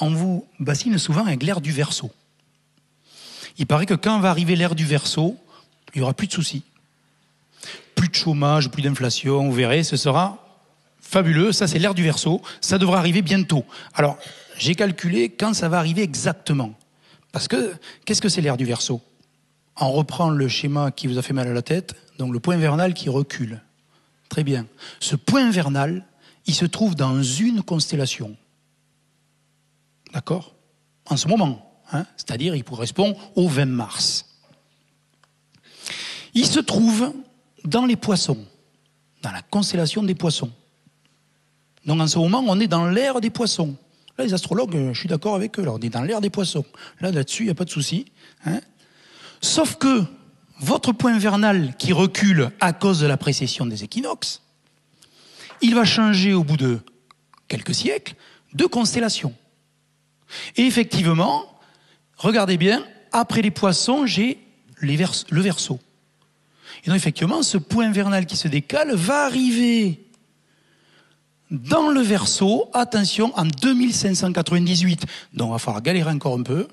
on vous bassine souvent avec l'ère du Verseau. Il paraît que quand va arriver l'ère du Verseau, il n'y aura plus de soucis. Plus de chômage, plus d'inflation, vous verrez, ce sera fabuleux. Ça, c'est l'ère du Verseau. Ça devrait arriver bientôt. Alors, j'ai calculé quand ça va arriver exactement. Parce que, qu'est-ce que c'est l'ère du Verseau? On reprend le schéma qui vous a fait mal à la tête, donc le point vernal qui recule. Très bien. Ce point vernal, il se trouve dans une constellation. D'accord? En ce moment. C'est-à-dire, il correspond au 20 mars. Il se trouve dans les Poissons, dans la constellation des Poissons. Donc en ce moment, on est dans l'ère des Poissons. Là, les astrologues, je suis d'accord avec eux, là, on est dans l'ère des Poissons. Là-dessus, il n'y a pas de souci. Sauf que votre point vernal qui recule à cause de la précession des équinoxes, il va changer au bout de quelques siècles de constellation. Et effectivement, regardez bien, après les Poissons, j'ai le Verseau. Et donc effectivement, ce point vernal qui se décale va arriver dans le Verseau, attention, en 2598. Donc, il va falloir galérer encore un peu.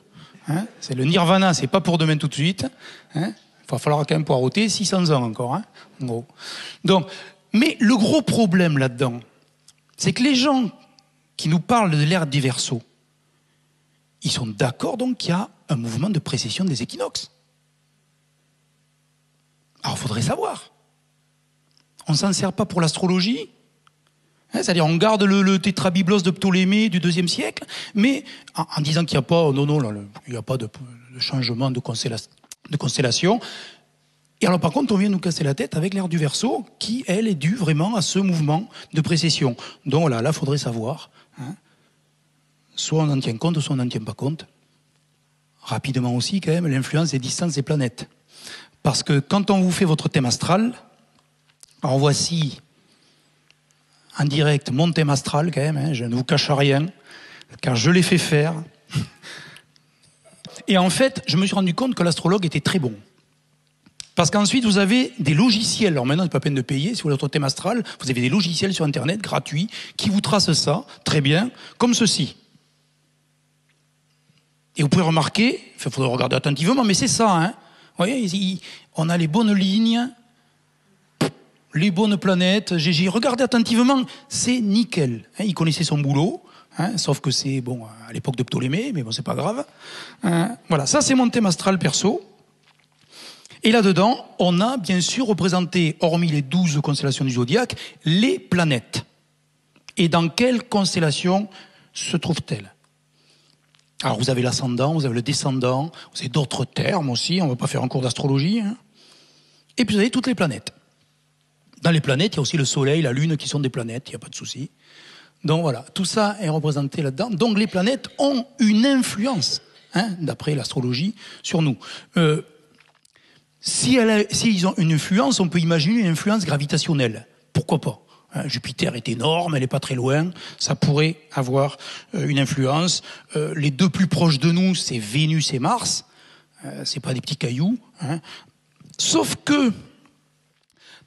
Hein, c'est le nirvana, c'est pas pour demain tout de suite. Hein, il va falloir quand même poireauter 600 ans encore. Hein, en gros. Donc, mais le gros problème là-dedans, c'est que les gens qui nous parlent de l'ère des Verseaux, ils sont d'accord donc qu'il y a un mouvement de précession des équinoxes. Alors, il faudrait savoir. On ne s'en sert pas pour l'astrologie. Hein, c'est-à-dire, on garde le tétrabiblos de Ptolémée du IIe siècle, mais en disant qu'il n'y a pas, il n'y a pas de changement de constellation. Et alors, par contre, on vient nous casser la tête avec l'ère du Verseau, qui, elle, est due vraiment à ce mouvement de précession. Donc, là, il faudrait savoir. Hein, soit on en tient compte, soit on n'en tient pas compte. Rapidement aussi, quand même, l'influence des distances des planètes. Parce que quand on vous fait votre thème astral, alors voici en direct mon thème astral quand même, hein, je ne vous cache rien, car je l'ai fait faire. Et en fait, je me suis rendu compte que l'astrologue était très bon. Parce qu'ensuite, vous avez des logiciels, alors maintenant, c'est pas la peine de payer, si vous voulez votre thème astral, vous avez des logiciels sur Internet, gratuits, qui vous tracent ça, très bien, comme ceci. Et vous pouvez remarquer, il faudrait regarder attentivement, mais c'est ça, hein. Vous voyez, on a les bonnes lignes, les bonnes planètes. J'ai regardé attentivement, c'est nickel. Hein, il connaissait son boulot, hein, sauf que c'est bon à l'époque de Ptolémée, mais bon, c'est pas grave. Voilà, ça c'est mon thème astral perso. Et là-dedans, on a bien sûr représenté, hormis les 12 constellations du zodiaque, les planètes. Et dans quelle constellation se trouvent-elles ? Alors vous avez l'ascendant, vous avez le descendant, vous avez d'autres termes aussi, on ne va pas faire un cours d'astrologie. Hein. Et puis vous avez toutes les planètes. Dans les planètes, il y a aussi le Soleil, la Lune qui sont des planètes, il n'y a pas de souci. Donc voilà, tout ça est représenté là-dedans. Donc les planètes ont une influence, hein, d'après l'astrologie, sur nous. S'ils ont une influence, on peut imaginer une influence gravitationnelle. Pourquoi pas ? Jupiter est énorme, elle n'est pas très loin, ça pourrait avoir une influence. Les deux plus proches de nous, c'est Vénus et Mars, c'est pas des petits cailloux. Hein. Sauf que,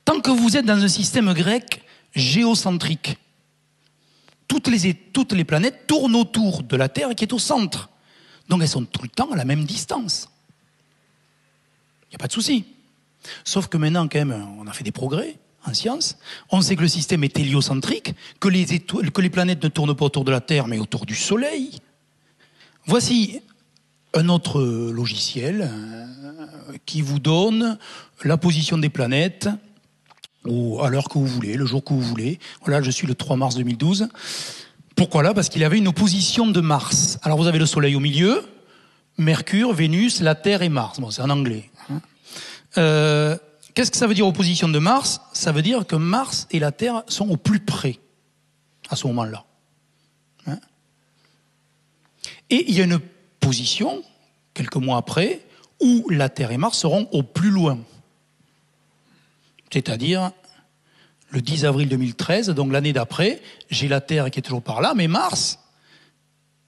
tant que vous êtes dans un système grec géocentrique, toutes les planètes tournent autour de la Terre qui est au centre. Donc elles sont tout le temps à la même distance. Il n'y a pas de souci. Sauf que maintenant, quand même, on a fait des progrès en science. On sait que le système est héliocentrique, que les planètes ne tournent pas autour de la Terre, mais autour du Soleil. Voici un autre logiciel qui vous donne la position des planètes à l'heure que vous voulez, le jour que vous voulez. Voilà, je suis le 3 mars 2012. Pourquoi là ? Parce qu'il y avait une opposition de Mars. Alors vous avez le Soleil au milieu, Mercure, Vénus, la Terre et Mars. Bon, c'est en anglais. Qu'est-ce que ça veut dire opposition de Mars ? Ça veut dire que Mars et la Terre sont au plus près à ce moment-là. Hein ? Et il y a une position, quelques mois après, où la Terre et Mars seront au plus loin. C'est-à-dire le 10 avril 2013, donc l'année d'après, j'ai la Terre qui est toujours par là, mais Mars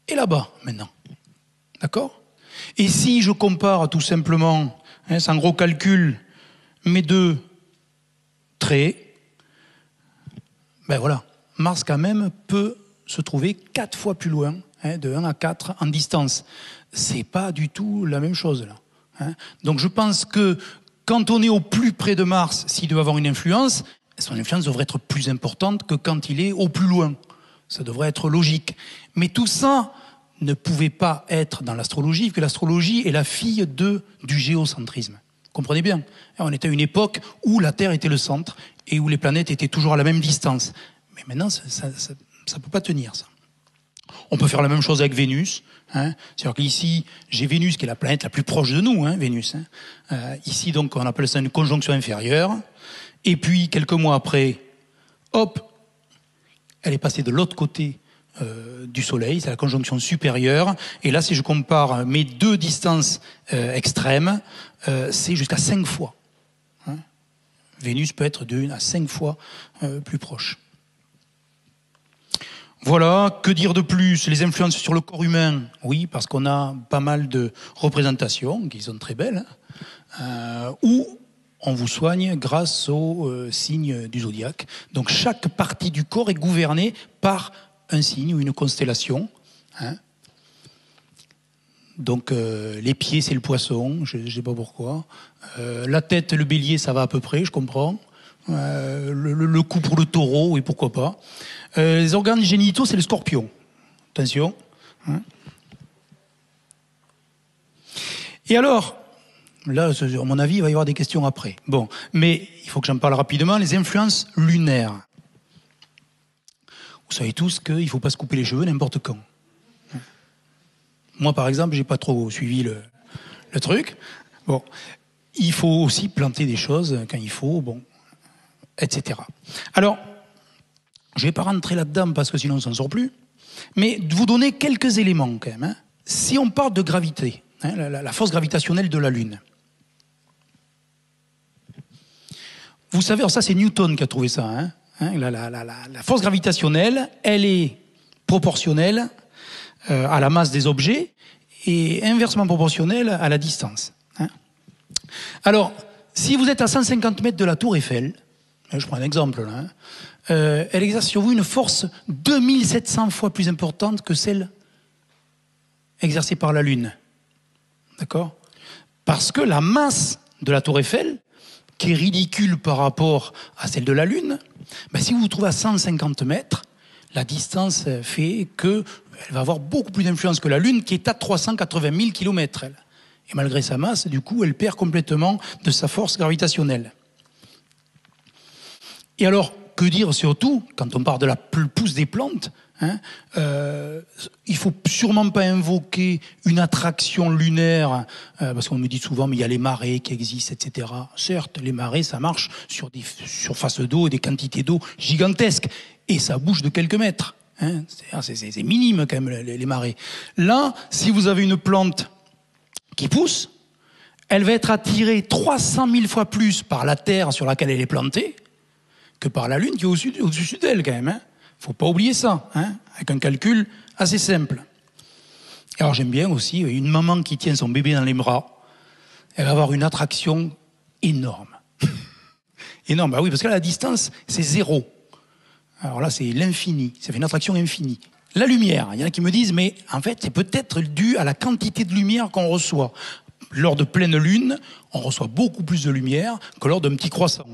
est là-bas maintenant. D'accord ? Et si je compare tout simplement, hein, sans gros calcul, mes deux traits, ben voilà, Mars quand même peut se trouver 4 fois plus loin, hein, de 1 à 4 en distance. C'est pas du tout la même chose là. Hein. Donc je pense que quand on est au plus près de Mars, s'il doit avoir une influence, son influence devrait être plus importante que quand il est au plus loin. Ça devrait être logique. Mais tout ça ne pouvait pas être dans l'astrologie, parce que l'astrologie est la fille du géocentrisme. Comprenez bien, on était à une époque où la Terre était le centre et où les planètes étaient toujours à la même distance. Mais maintenant, ça ne peut pas tenir, ça. On peut faire la même chose avec Vénus. Hein. C'est-à-dire qu'ici, j'ai Vénus qui est la planète la plus proche de nous, hein, Vénus. Hein. Ici, donc, on appelle ça une conjonction inférieure. Et puis, quelques mois après, hop, elle est passée de l'autre côté du Soleil, c'est la conjonction supérieure. Et là, si je compare mes deux distances extrêmes, c'est jusqu'à 5 fois. Hein. Vénus peut être de 1 à 5 fois plus proche. Voilà, que dire de plus ? Les influences sur le corps humain, oui, parce qu'on a pas mal de représentations qui sont très belles, où on vous soigne grâce aux signes du zodiaque. Donc chaque partie du corps est gouvernée par un signe ou une constellation. Hein. Donc les pieds, c'est le poisson, je ne sais pas pourquoi. La tête, le bélier, ça va à peu près, je comprends. Le cou pour le taureau, et pourquoi pas. Les organes génitaux, c'est le scorpion. Attention. Hein. Et alors, là, à mon avis, il va y avoir des questions après. Bon, mais il faut que j'en parle rapidement. Les influences lunaires. Vous savez tous qu'il ne faut pas se couper les cheveux n'importe quand. Moi, par exemple, j'ai pas trop suivi le truc. Bon, il faut aussi planter des choses quand il faut, bon, etc. Alors, je vais pas rentrer là-dedans parce que sinon on s'en sort plus, mais vous donner quelques éléments quand même. Hein. Si on parle de gravité, hein, la force gravitationnelle de la Lune. Vous savez, alors ça c'est Newton qui a trouvé ça. Hein. La force gravitationnelle, elle est proportionnelle à la masse des objets et inversement proportionnelle à la distance. Hein. Alors, si vous êtes à 150 mètres de la Tour Eiffel, je prends un exemple là, hein, elle exerce sur vous une force 2700 fois plus importante que celle exercée par la Lune. D'accord ? Parce que la masse de la Tour Eiffel, qui est ridicule par rapport à celle de la Lune, ben si vous vous trouvez à 150 mètres, la distance fait qu'elle va avoir beaucoup plus d'influence que la Lune, qui est à 380 000 km. Elle. Et malgré sa masse, du coup, elle perd complètement de sa force gravitationnelle. Et alors, que dire surtout, quand on parle de la pousse des plantes, hein, il faut sûrement pas invoquer une attraction lunaire, parce qu'on me dit souvent, mais il y a les marées qui existent, etc. Certes, les marées, ça marche sur des surfaces d'eau et des quantités d'eau gigantesques, et ça bouge de quelques mètres. Hein, c'est minime quand même, les marées. Là, si vous avez une plante qui pousse, elle va être attirée 300 000 fois plus par la terre sur laquelle elle est plantée, que par la Lune qui est au-dessus d'elle quand même. Hein. Faut pas oublier ça, hein, avec un calcul assez simple. Alors j'aime bien aussi une maman qui tient son bébé dans les bras, elle va avoir une attraction énorme. Énorme, bah oui, parce que là, la distance, c'est 0. Alors là, c'est l'infini, ça fait une attraction infinie. La lumière, il y en a qui me disent, mais en fait, c'est peut-être dû à la quantité de lumière qu'on reçoit. Lors de pleine lune, on reçoit beaucoup plus de lumière que lors d'un petit croissant.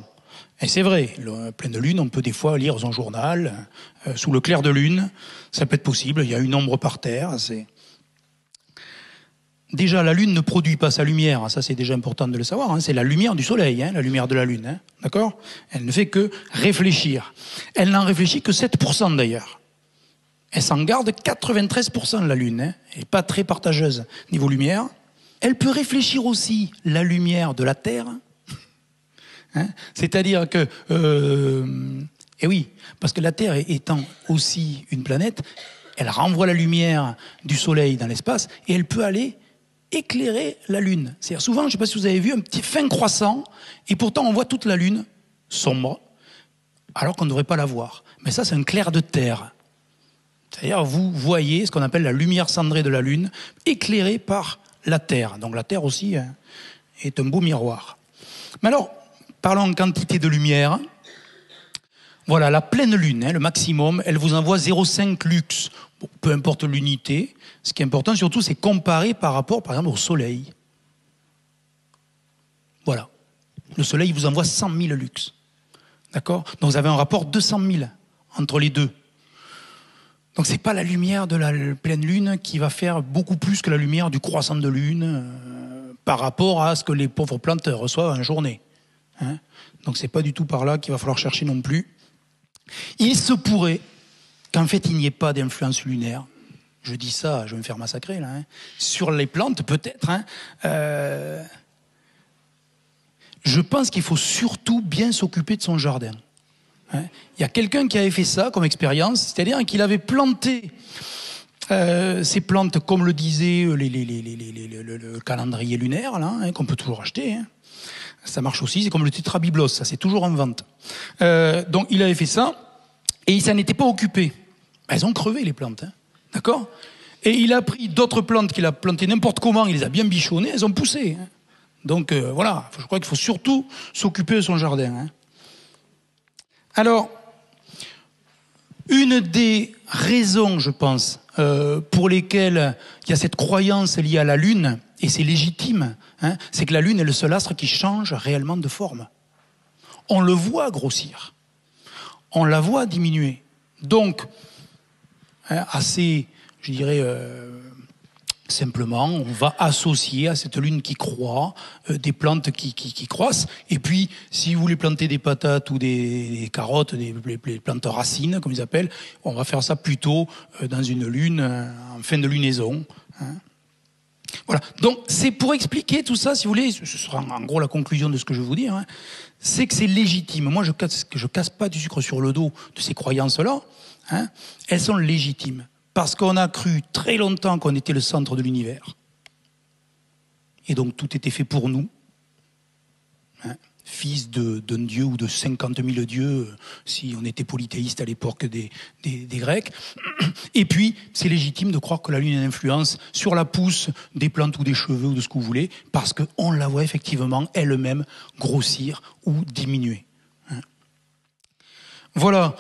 Et c'est vrai, pleine lune, on peut des fois lire son journal, sous le clair de lune, ça peut être possible, il y a une ombre par terre. Déjà, la lune ne produit pas sa lumière, ça c'est déjà important de le savoir, hein, c'est la lumière du soleil, hein, la lumière de la lune, hein, d'accord ? Elle ne fait que réfléchir. Elle n'en réfléchit que 7% d'ailleurs. Elle s'en garde 93% la lune, hein, elle n'est pas très partageuse niveau lumière. Elle peut réfléchir aussi la lumière de la Terre. Hein, c'est-à-dire que, et oui, parce que la Terre étant aussi une planète, elle renvoie la lumière du Soleil dans l'espace et elle peut aller éclairer la Lune. C'est-à-dire souvent, je ne sais pas si vous avez vu, un petit fin croissant et pourtant on voit toute la Lune sombre alors qu'on ne devrait pas la voir. Mais ça, c'est un clair de terre. C'est-à-dire vous voyez ce qu'on appelle la lumière cendrée de la Lune éclairée par la Terre. Donc la Terre aussi est un beau miroir. Mais alors, parlons en quantité de lumière. Voilà, la pleine lune, hein, le maximum, elle vous envoie 0,5 lux. Bon, peu importe l'unité. Ce qui est important surtout, c'est comparer par rapport, par exemple, au soleil. Voilà. Le soleil vous envoie 100 000 lux. D'accord ? Donc vous avez un rapport 200 000 entre les deux. Donc c'est pas la lumière de la pleine lune qui va faire beaucoup plus que la lumière du croissant de lune par rapport à ce que les pauvres plantes reçoivent en journée. Hein, donc c'est pas du tout par là qu'il va falloir chercher non plus. Il se pourrait qu'en fait il n'y ait pas d'influence lunaire. Je dis ça, je vais me faire massacrer là. Hein. Sur les plantes peut-être. Hein, je pense qu'il faut surtout bien s'occuper de son jardin. Hein. Il y a quelqu'un qui avait fait ça comme expérience, c'est-à-dire qu'il avait planté ces plantes comme le disait le calendrier lunaire là, hein, qu'on peut toujours acheter. Hein. Ça marche aussi, c'est comme le tétrabiblos, ça c'est toujours en vente. Donc il avait fait ça, et il s'en était pas occupé. Elles ont crevé les plantes, hein, d'accord ? Et il a pris d'autres plantes qu'il a plantées n'importe comment, il les a bien bichonnées, elles ont poussé. Hein. Donc voilà, je crois qu'il faut surtout s'occuper de son jardin. Hein. Alors, une des raisons, je pense, pour lesquelles il y a cette croyance liée à la Lune, et c'est légitime, hein, c'est que la Lune est le seul astre qui change réellement de forme. On le voit grossir, on la voit diminuer. Donc, hein, assez, je dirais, simplement, on va associer à cette lune qui croît des plantes qui croissent. Et puis, si vous voulez planter des patates ou des carottes, des plantes racines, comme ils appellent, on va faire ça plutôt dans une lune, en fin de lunaison. Hein. Voilà. Donc, c'est pour expliquer tout ça, si vous voulez, ce sera en gros la conclusion de ce que je vais vous dire, hein, c'est que c'est légitime. Moi, je casse pas du sucre sur le dos de ces croyances-là. Hein, elles sont légitimes. Parce qu'on a cru très longtemps qu'on était le centre de l'univers. Et donc tout était fait pour nous. Hein, fils d'un dieu ou de 50 000 dieux, si on était polythéiste à l'époque des Grecs. Et puis, c'est légitime de croire que la Lune a une influence sur la pousse des plantes ou des cheveux ou de ce que vous voulez, parce qu'on la voit effectivement elle-même grossir ou diminuer. Hein. Voilà.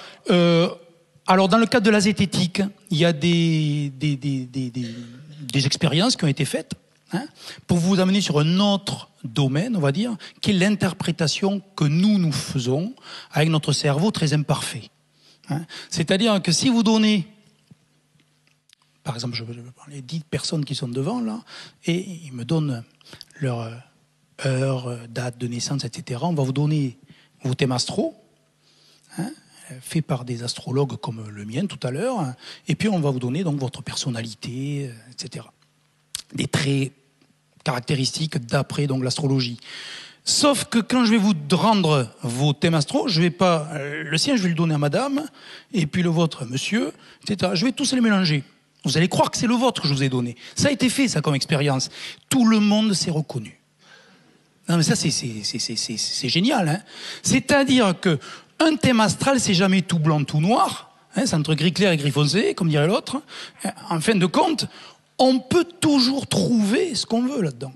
Alors, dans le cadre de la zététique, il y a des expériences qui ont été faites, hein, pour vous amener sur un autre domaine, on va dire, qui est l'interprétation que nous faisons avec notre cerveau très imparfait. Hein. C'est-à-dire que si vous donnez, par exemple, je vais parler 10 personnes qui sont devant, là, et ils me donnent leur heure, date de naissance, etc., on va vous donner vos thèmes astro, hein, fait par des astrologues comme le mien tout à l'heure, et puis on va vous donner donc votre personnalité, etc. Des traits caractéristiques d'après donc l'astrologie. Sauf que quand je vais vous rendre vos thèmes astro, je vais pas le sien, je vais le donner à madame, et puis le vôtre, monsieur, etc. Je vais tous les mélanger. Vous allez croire que c'est le vôtre que je vous ai donné. Ça a été fait, ça, comme expérience. Tout le monde s'est reconnu. Non, mais ça, c'est génial, hein. C'est-à-dire que un thème astral, c'est jamais tout blanc, tout noir. Hein, c'est entre gris clair et gris foncé, comme dirait l'autre. En fin de compte, on peut toujours trouver ce qu'on veut là-dedans.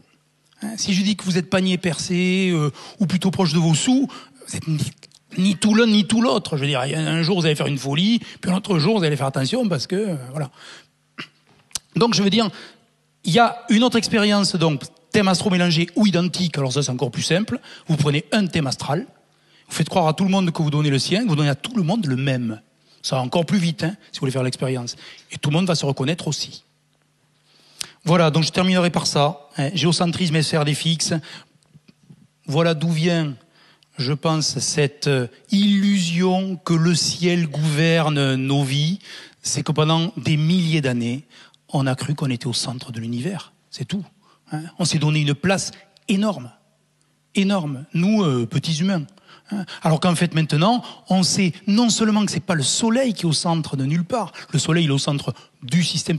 Hein, si je dis que vous êtes panier percé, ou plutôt proche de vos sous, vous êtes ni tout l'un ni tout l'autre. Je veux dire, un jour vous allez faire une folie, puis un autre jour vous allez faire attention parce que, voilà. Donc je veux dire, il y a une autre expérience, donc, thème astro mélangé ou identique. Alors ça, c'est encore plus simple. Vous prenez un thème astral, vous faites croire à tout le monde que vous donnez le sien, que vous donnez à tout le monde le même. Ça va encore plus vite, hein, si vous voulez faire l'expérience. Et tout le monde va se reconnaître aussi. Voilà, donc je terminerai par ça. Hein, géocentrisme et sphère des fixes. Voilà d'où vient, je pense, cette illusion que le ciel gouverne nos vies. C'est que pendant des milliers d'années, on a cru qu'on était au centre de l'univers. C'est tout. Hein, on s'est donné une place énorme. Énorme. Nous, petits humains. Alors qu'en fait maintenant, on sait non seulement que c'est pas le soleil qui est au centre de nulle part, le soleil il est au centre du système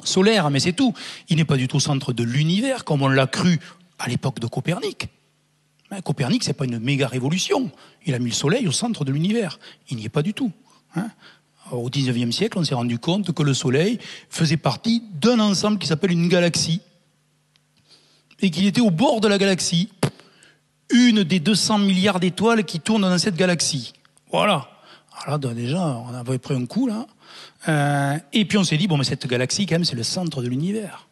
solaire, mais c'est tout. Il n'est pas du tout au centre de l'univers, comme on l'a cru à l'époque de Copernic. Copernic, c'est pas une méga révolution. Il a mis le soleil au centre de l'univers. Il n'y est pas du tout. Au 19e siècle, on s'est rendu compte que le soleil faisait partie d'un ensemble qui s'appelle une galaxie. Et qu'il était au bord de la galaxie. Une des 200 milliards d'étoiles qui tournent dans cette galaxie. Voilà. Alors là, déjà, on avait pris un coup, là. Et puis on s'est dit, bon, mais cette galaxie, quand même, c'est le centre de l'univers.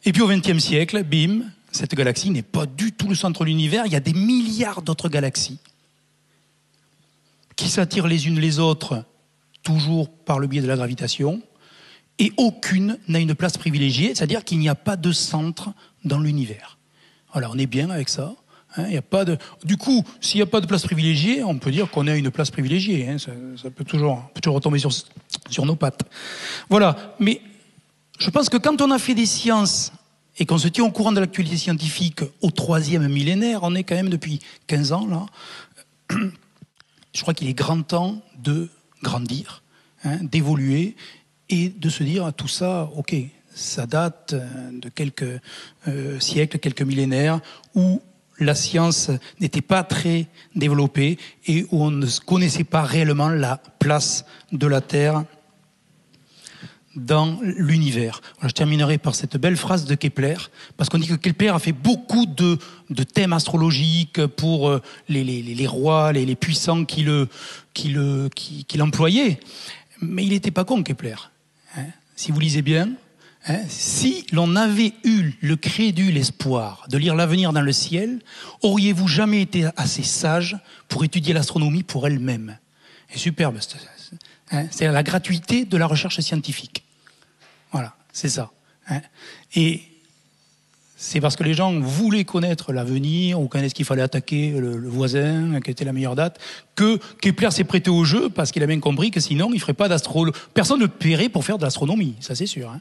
Et puis au XXe siècle, bim, cette galaxie n'est pas du tout le centre de l'univers. Il y a des milliards d'autres galaxies qui s'attirent les unes les autres, toujours par le biais de la gravitation. Et aucune n'a une place privilégiée, c'est-à-dire qu'il n'y a pas de centre dans l'univers. Voilà, on est bien avec ça. Hein, y a pas de... Du coup, s'il n'y a pas de place privilégiée, on peut dire qu'on a une place privilégiée. Hein, ça peut toujours retomber sur nos pattes. Voilà. Mais je pense que quand on a fait des sciences et qu'on se tient au courant de l'actualité scientifique au 3e millénaire, on est quand même depuis 15 ans là, je crois qu'il est grand temps de grandir, hein, d'évoluer et de se dire tout ça, ok, ça date de quelques siècles, quelques millénaires, où la science n'était pas très développée et où on ne connaissait pas réellement la place de la Terre dans l'univers. Voilà, je terminerai par cette belle phrase de Kepler, parce qu'on dit que Kepler a fait beaucoup de thèmes astrologiques pour les rois, les puissants qui l'employaient. Mais il n'était pas con, Kepler. Hein, si vous lisez bien, hein, si l'on avait eu le crédule espoir de lire l'avenir dans le ciel, auriez-vous jamais été assez sage pour étudier l'astronomie pour elle-même? Et superbe, hein, c'est la gratuité de la recherche scientifique. Voilà, c'est ça. Hein. Et c'est parce que les gens voulaient connaître l'avenir ou connaître qu'il fallait attaquer le voisin, quelle était la meilleure date, que Kepler s'est prêté au jeu parce qu'il a bien compris que sinon il ne ferait pas d'astronomie. Personne ne paierait pour faire de l'astronomie, ça c'est sûr. Hein.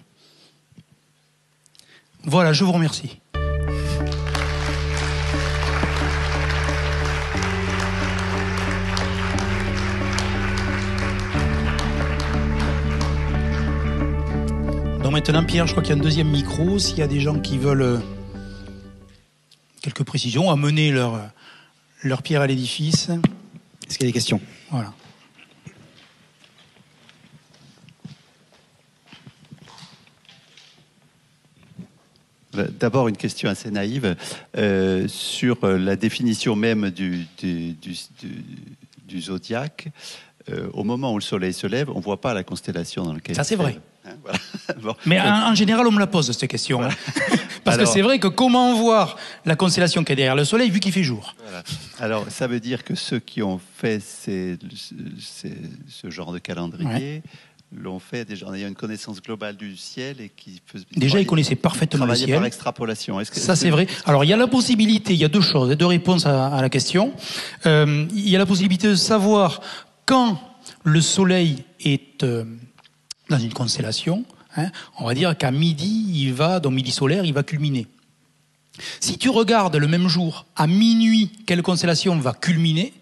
Voilà, je vous remercie. Donc maintenant, Pierre, je crois qu'il y a un deuxième micro. S'il y a des gens qui veulent quelques précisions, amener leur pierre à l'édifice. Est-ce qu'il y a des questions? Voilà. D'abord, une question assez naïve sur la définition même du zodiaque. Au moment où le soleil se lève, on ne voit pas la constellation dans laquelle. Ça, c'est vrai. Hein, voilà. Bon. Mais en général, on me la pose, cette question. Voilà. Parce que c'est vrai que comment voir la constellation qui est derrière le soleil vu qu'il fait jour? Voilà. Alors, ça veut dire que ceux qui ont fait ce genre de calendrier l'ont fait déjà en ayant une connaissance globale du ciel et qui déjà ils connaissaient parfaitement le ciel par extrapolation. Ça c'est vrai. Alors il y a la possibilité, il y a deux choses, deux réponses à la question. Il y a la possibilité de savoir quand le soleil est dans une constellation. Hein, on va dire qu'à midi, dans midi solaire, il va culminer. Si tu regardes le même jour, à minuit, quelle constellation va culminer,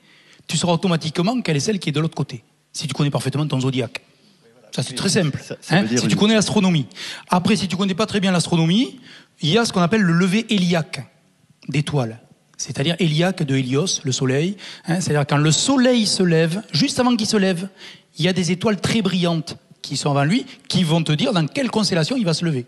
tu sauras automatiquement quelle est celle qui est de l'autre côté, si tu connais parfaitement ton zodiaque. Ça, c'est très simple. Si tu connais l'astronomie. Après, si tu ne connais pas très bien l'astronomie, il y a ce qu'on appelle le lever héliaque d'étoiles. C'est-à-dire héliaque de Hélios, le soleil. Hein, c'est-à-dire quand le soleil se lève, juste avant qu'il se lève, il y a des étoiles très brillantes qui sont avant lui, qui vont te dire dans quelle constellation il va se lever.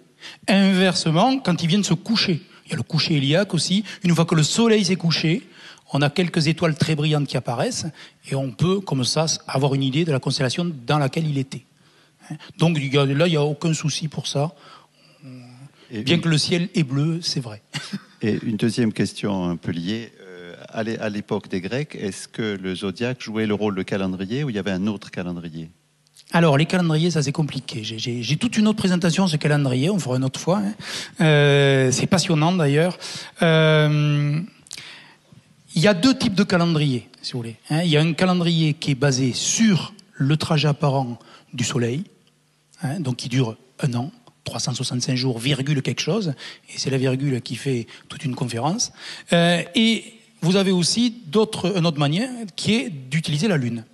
Inversement, quand il vient de se coucher, il y a le coucher héliaque aussi. Une fois que le soleil s'est couché, on a quelques étoiles très brillantes qui apparaissent et on peut, comme ça, avoir une idée de la constellation dans laquelle il était. Donc là, il n'y a aucun souci pour ça. Bien que le ciel est bleu, c'est vrai. Et une deuxième question un peu liée. À l'époque des Grecs, est-ce que le zodiaque jouait le rôle de calendrier ou il y avait un autre calendrier? Alors, les calendriers, ça c'est compliqué. J'ai toute une autre présentation, ce calendrier, on fera une autre fois. Hein. C'est passionnant d'ailleurs. Il y a deux types de calendriers, si vous voulez. Il y a un calendrier qui est basé sur le trajet apparent du Soleil, donc qui dure 1 an, 365 jours, virgule quelque chose, et c'est la virgule qui fait toute une conférence. Et vous avez aussi une autre manière, qui est d'utiliser la Lune.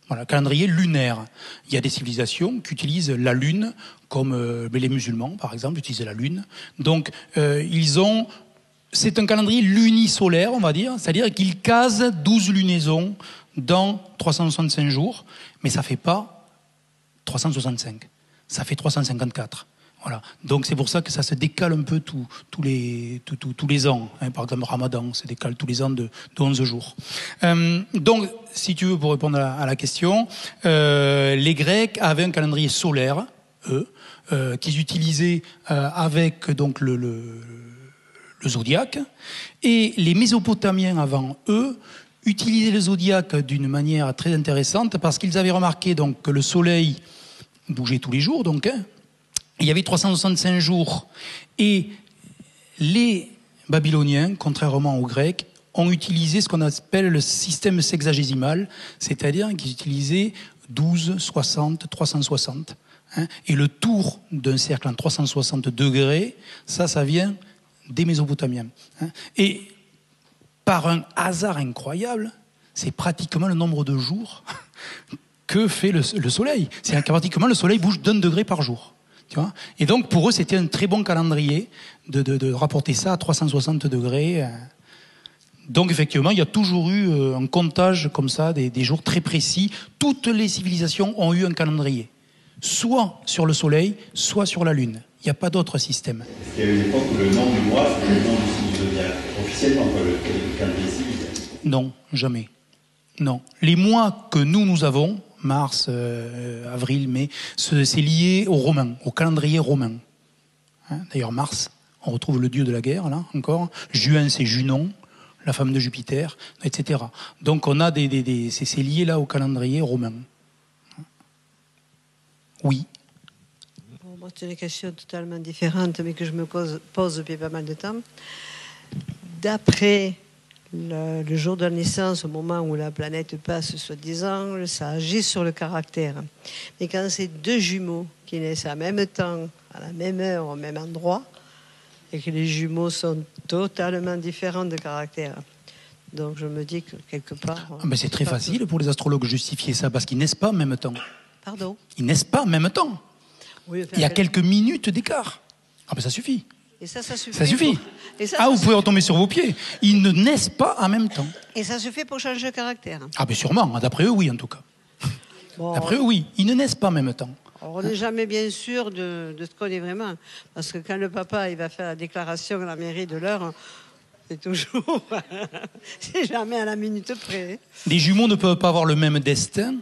Voilà, calendrier lunaire. Il y a des civilisations qui utilisent la Lune, comme les musulmans, par exemple, utilisent la Lune. Donc, c'est un calendrier lunisolaire, on va dire, c'est-à-dire qu'ils casent 12 lunaisons dans 365 jours, mais ça ne fait pas 365, ça fait 354. Voilà. Donc c'est pour ça que ça se décale un peu tous les ans. Hein. Par exemple, Ramadan se décale tous les ans de 11 jours. Donc, si tu veux, pour répondre à la question, les Grecs avaient un calendrier solaire, qu'ils utilisaient avec donc le zodiaque, et les Mésopotamiens avant eux utilisaient le zodiaque d'une manière très intéressante parce qu'ils avaient remarqué donc que le soleil bougeait tous les jours, donc. Hein, il y avait 365 jours. Et les Babyloniens, contrairement aux Grecs, ont utilisé ce qu'on appelle le système sexagésimal, c'est-à-dire qu'ils utilisaient 12, 60, 360. Hein, et le tour d'un cercle en 360 degrés, ça vient des Mésopotamiens. Hein. Et par un hasard incroyable, c'est pratiquement le nombre de jours que fait le Soleil. C'est pratiquement le Soleil bouge d'1 degré par jour. Tu vois, et donc pour eux c'était un très bon calendrier de rapporter ça à 360 degrés. Donc effectivement il y a toujours eu un comptage comme ça des jours très précis. Toutes les civilisations ont eu un calendrier. soit sur le Soleil, soit sur la Lune. Il n'y a pas d'autre système. Il y a une époque où le nom du mois, c'était le nom du signe zodiaque. Officiellement, le calendrier civil. Non, jamais. Non. Les mois que nous avons, mars, avril, mai, c'est lié aux Romains, au calendrier romain. Hein, d'ailleurs, mars, on retrouve le dieu de la guerre, là, encore. Juin, c'est Junon, la femme de Jupiter, etc. Donc, on a c'est lié là au calendrier romain. Oui. Bon, moi, c'est une question totalement différente, mais que je me pose depuis pas mal de temps. D'après le jour de la naissance, au moment où la planète passe, soi-disant, ça agit sur le caractère. Mais quand c'est deux jumeaux qui naissent en même temps, à la même heure, au même endroit, et que les jumeaux sont totalement différents de caractère, donc je me dis que quelque part... Mais c'est très facile pour les astrologues de justifier ça, parce qu'ils naissent pas en même temps. Pardon ? Ils naissent pas en même temps. Oui, enfin, Il y a quelques minutes d'écart. Ah ben ça suffit. Et ça suffit. Ça suffit. Et ça, vous pouvez retomber sur vos pieds. Ils ne naissent pas en même temps. Et ça suffit pour changer le caractère. Ah ben sûrement, d'après eux oui en tout cas. Bon, D'après eux oui, ils ne naissent pas en même temps. alors, on n'est jamais bien sûr de ce qu'on est vraiment. Parce que quand le papa il va faire la déclaration à la mairie de l'heure, c'est toujours... c'est jamais à la minute près. Les jumeaux ne peuvent pas avoir le même destin,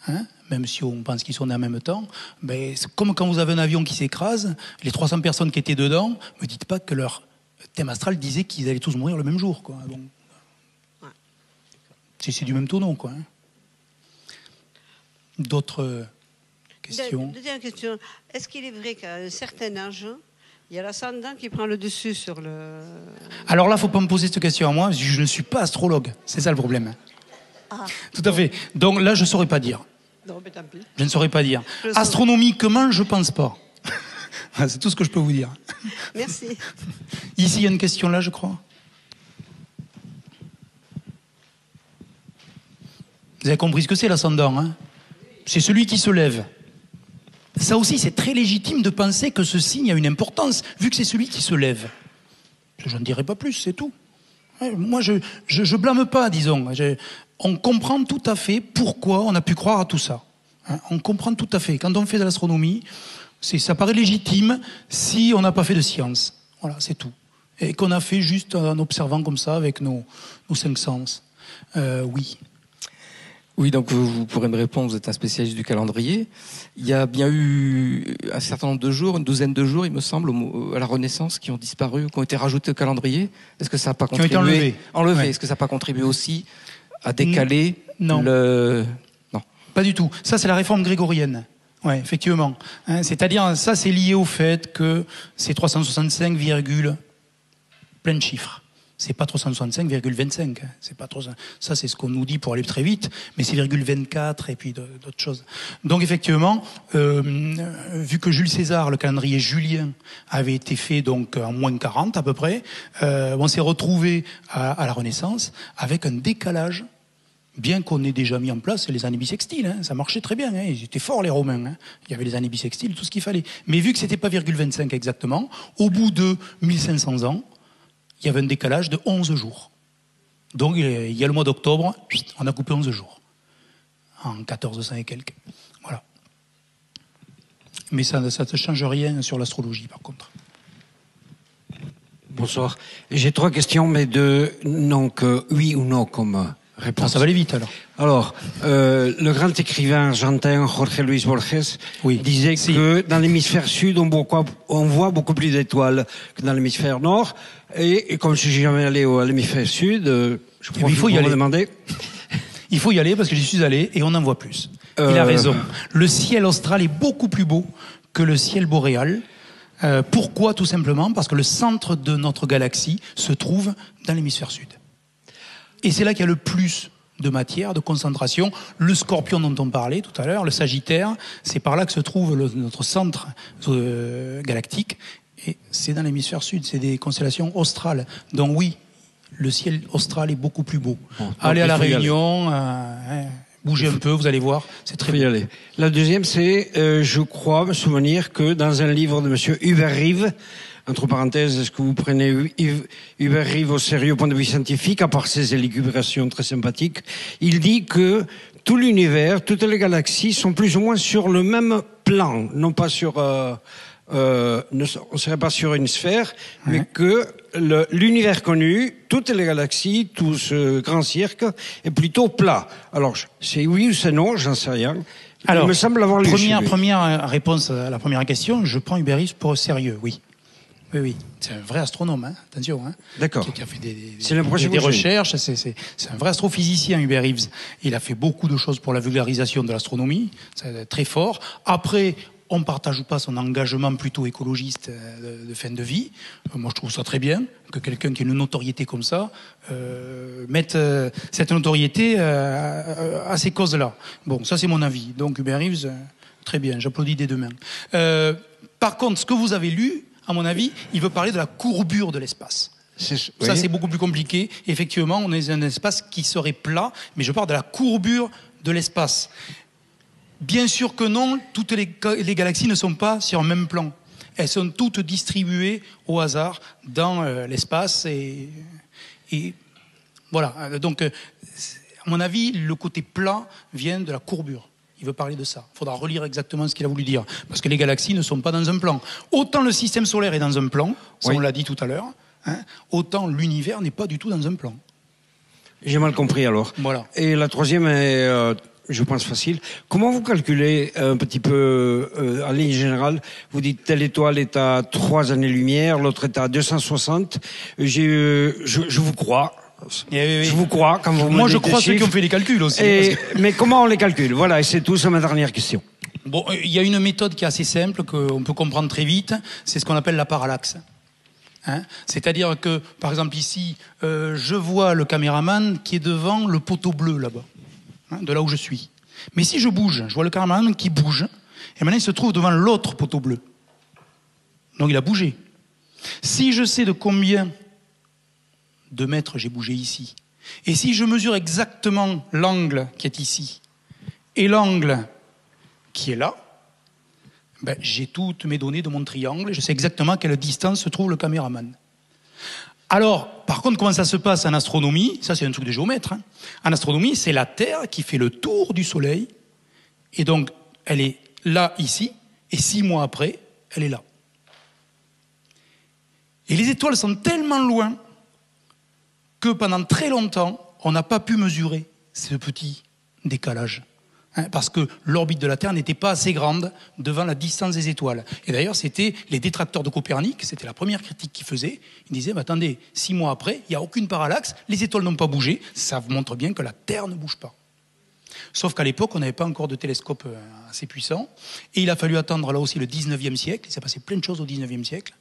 hein, même si on pense qu'ils sont nés en même temps. Ben, c'est comme quand vous avez un avion qui s'écrase, les 300 personnes qui étaient dedans, ne me dites pas que leur thème astral disait qu'ils allaient tous mourir le même jour. Quoi. Donc, Ouais. c'est du même tonneau. Quoi, hein. D'autres questions? Deuxième question. Est-ce qu'il est vrai qu'à un certain âge, il y a l'ascendant qui prend le dessus sur le... Alors là, il ne faut pas me poser cette question à moi, je ne suis pas astrologue. C'est ça le problème. Ah. Tout à fait. Donc là, je ne saurais pas dire. Non, mais tant pis. Je ne saurais pas dire. Astronomiquement, je ne pense pas. C'est tout ce que je peux vous dire. Merci. Ici, il y a une question là, je crois. Vous avez compris ce que c'est l'ascendant, hein? C'est celui qui se lève. Ça aussi, c'est très légitime de penser que ce signe a une importance, vu que c'est celui qui se lève. Je ne dirai pas plus, c'est tout. Moi, je blâme pas, disons. On comprend tout à fait pourquoi on a pu croire à tout ça. Hein, on comprend tout à fait. Quand on fait de l'astronomie, ça paraît légitime si on n'a pas fait de science. Voilà, c'est tout. Et qu'on a fait juste en observant comme ça avec nos 5 sens. Oui. Oui, donc vous pourrez me répondre, vous êtes un spécialiste du calendrier. Il y a bien eu un certain nombre de jours, une douzaine de jours, il me semble, à la Renaissance, qui ont disparu, qui ont été rajoutés au calendrier. Est-ce que ça n'a pas contribué? Qui ont été enlevés. Ouais. Est-ce que ça n'a pas contribué aussi à décaler Non. Non. Pas du tout. Ça, c'est la réforme grégorienne. Oui, effectivement. Hein, c'est-à-dire, ça, c'est lié au fait que c'est 365, plein de chiffres. C'est pas 365,25. C'est pas trop ça, c'est ce qu'on nous dit pour aller très vite, mais c'est ,24 et puis d'autres choses. Donc effectivement, vu que Jules César, le calendrier julien, avait été fait donc en moins 40 à peu près, on s'est retrouvé à la Renaissance avec un décalage. Bien qu'on ait déjà mis en place les années bissextiles, hein, ça marchait très bien, hein, ils étaient forts les Romains, hein, il y avait les années bissextiles, tout ce qu'il fallait. Mais vu que c'était pas ,25 exactement, au bout de 1500 ans, il y avait un décalage de 11 jours. Donc il y a le mois d'octobre, on a coupé 11 jours, en 1400 et quelques. Voilà. Mais ça ne change rien sur l'astrologie par contre. Bonsoir. J'ai 3 questions, mais donc oui ou non comme réponse. Ah, ça va aller vite alors. Alors, le grand écrivain argentin Jorge Luis Borges disait que dans l'hémisphère sud, on voit beaucoup plus d'étoiles que dans l'hémisphère nord. Et comme je suis jamais allé à l'hémisphère sud, je crois qu'il faut y aller. Demander. Il faut y aller parce que j'y suis allé et on en voit plus. Il a raison. Le ciel austral est beaucoup plus beau que le ciel boréal. Pourquoi? Tout simplement parce que le centre de notre galaxie se trouve dans l'hémisphère sud. Et c'est là qu'il y a le plus de matière, de concentration. Le Scorpion dont on parlait tout à l'heure, le Sagittaire, c'est par là que se trouve notre centre galactique. Et c'est dans l'hémisphère sud, c'est des constellations australes. Donc oui, le ciel austral est beaucoup plus beau. Bon, allez à la Réunion, bougez un peu, vous allez voir, c'est très beau. Y aller. La deuxième, c'est, je crois me souvenir que dans un livre de monsieur Hubert Reeves, entre parenthèses, est-ce que vous prenez Hubert Reeves au sérieux au point de vue scientifique, à part ses élucubrations très sympathiques, il dit que tout l'univers, toutes les galaxies sont plus ou moins sur le même plan, non pas sur... on ne serait pas sur une sphère, mais que l'univers connu, toutes les galaxies, tout ce grand cirque est plutôt plat. Alors, c'est oui ou c'est non, j'en sais rien. Alors, il me semble avoir lu. Première réponse à la première question, je prends Hubert Reeves pour sérieux, oui. Oui. C'est un vrai astronome, hein. Attention. Hein. D'accord. Qui a fait des recherches. C'est un vrai astrophysicien, Hubert Reeves. Il a fait beaucoup de choses pour la vulgarisation de l'astronomie, c'est très fort. Après, on ne partage pas son engagement plutôt écologiste de fin de vie. Moi, je trouve ça très bien que quelqu'un qui a une notoriété comme ça mette cette notoriété à ces causes-là. Bon, ça, c'est mon avis. Donc, Hubert Reeves, très bien, j'applaudis des deux mains. Par contre, ce que vous avez lu, à mon avis, il veut parler de la courbure de l'espace. Ça, c'est beaucoup plus compliqué. Effectivement, on est dans un espace qui serait plat, mais je parle de la courbure de l'espace. Bien sûr que non, toutes les galaxies ne sont pas sur un même plan. Elles sont toutes distribuées au hasard dans l'espace et voilà. Donc, à mon avis, le côté plat vient de la courbure. Il veut parler de ça. Il faudra relire exactement ce qu'il a voulu dire. Parce que les galaxies ne sont pas dans un plan. Autant le système solaire est dans un plan, ça on l'a dit tout à l'heure, hein, autant l'univers n'est pas du tout dans un plan. J'ai mal compris alors. Voilà. Et la troisième est... je pense facile. Comment vous calculez un petit peu en ligne générale? Vous dites telle étoile est à 3 années-lumière, l'autre est à 260. Je vous crois. Oui. Je vous crois quand vous me Moi, je dites crois des ceux qui chiffres. ont fait les calculs aussi. Mais comment on les calcule? Voilà, et c'est tout, c'est ma dernière question. Bon, il y a une méthode qui est assez simple, qu'on peut comprendre très vite. C'est ce qu'on appelle la parallaxe. Hein, c'est-à-dire que, par exemple ici, je vois le caméraman qui est devant le poteau bleu là-bas. De là où je suis. Mais si je bouge, je vois le caméraman qui bouge, et maintenant il se trouve devant l'autre poteau bleu. Donc il a bougé. Si je sais de combien de mètres j'ai bougé ici, et si je mesure exactement l'angle qui est ici, et l'angle qui est là, ben, j'ai toutes mes données de mon triangle, et je sais exactement à quelle distance se trouve le caméraman. Alors, par contre, comment ça se passe en astronomie? Ça, c'est un truc de géomètre. Hein. En astronomie, c'est la Terre qui fait le tour du Soleil. Et donc, elle est là, ici. Et 6 mois après, elle est là. Et les étoiles sont tellement loin que pendant très longtemps, on n'a pas pu mesurer ce petit décalage. Parce que l'orbite de la Terre n'était pas assez grande devant la distance des étoiles. Et d'ailleurs, c'était les détracteurs de Copernic, c'était la première critique qu'ils faisaient. Ils disaient, mais attendez, 6 mois après, il n'y a aucune parallaxe, les étoiles n'ont pas bougé, ça vous montre bien que la Terre ne bouge pas. Sauf qu'à l'époque, on n'avait pas encore de télescope assez puissant, et il a fallu attendre là aussi le 19e siècle, il s'est passé plein de choses au 19e siècle,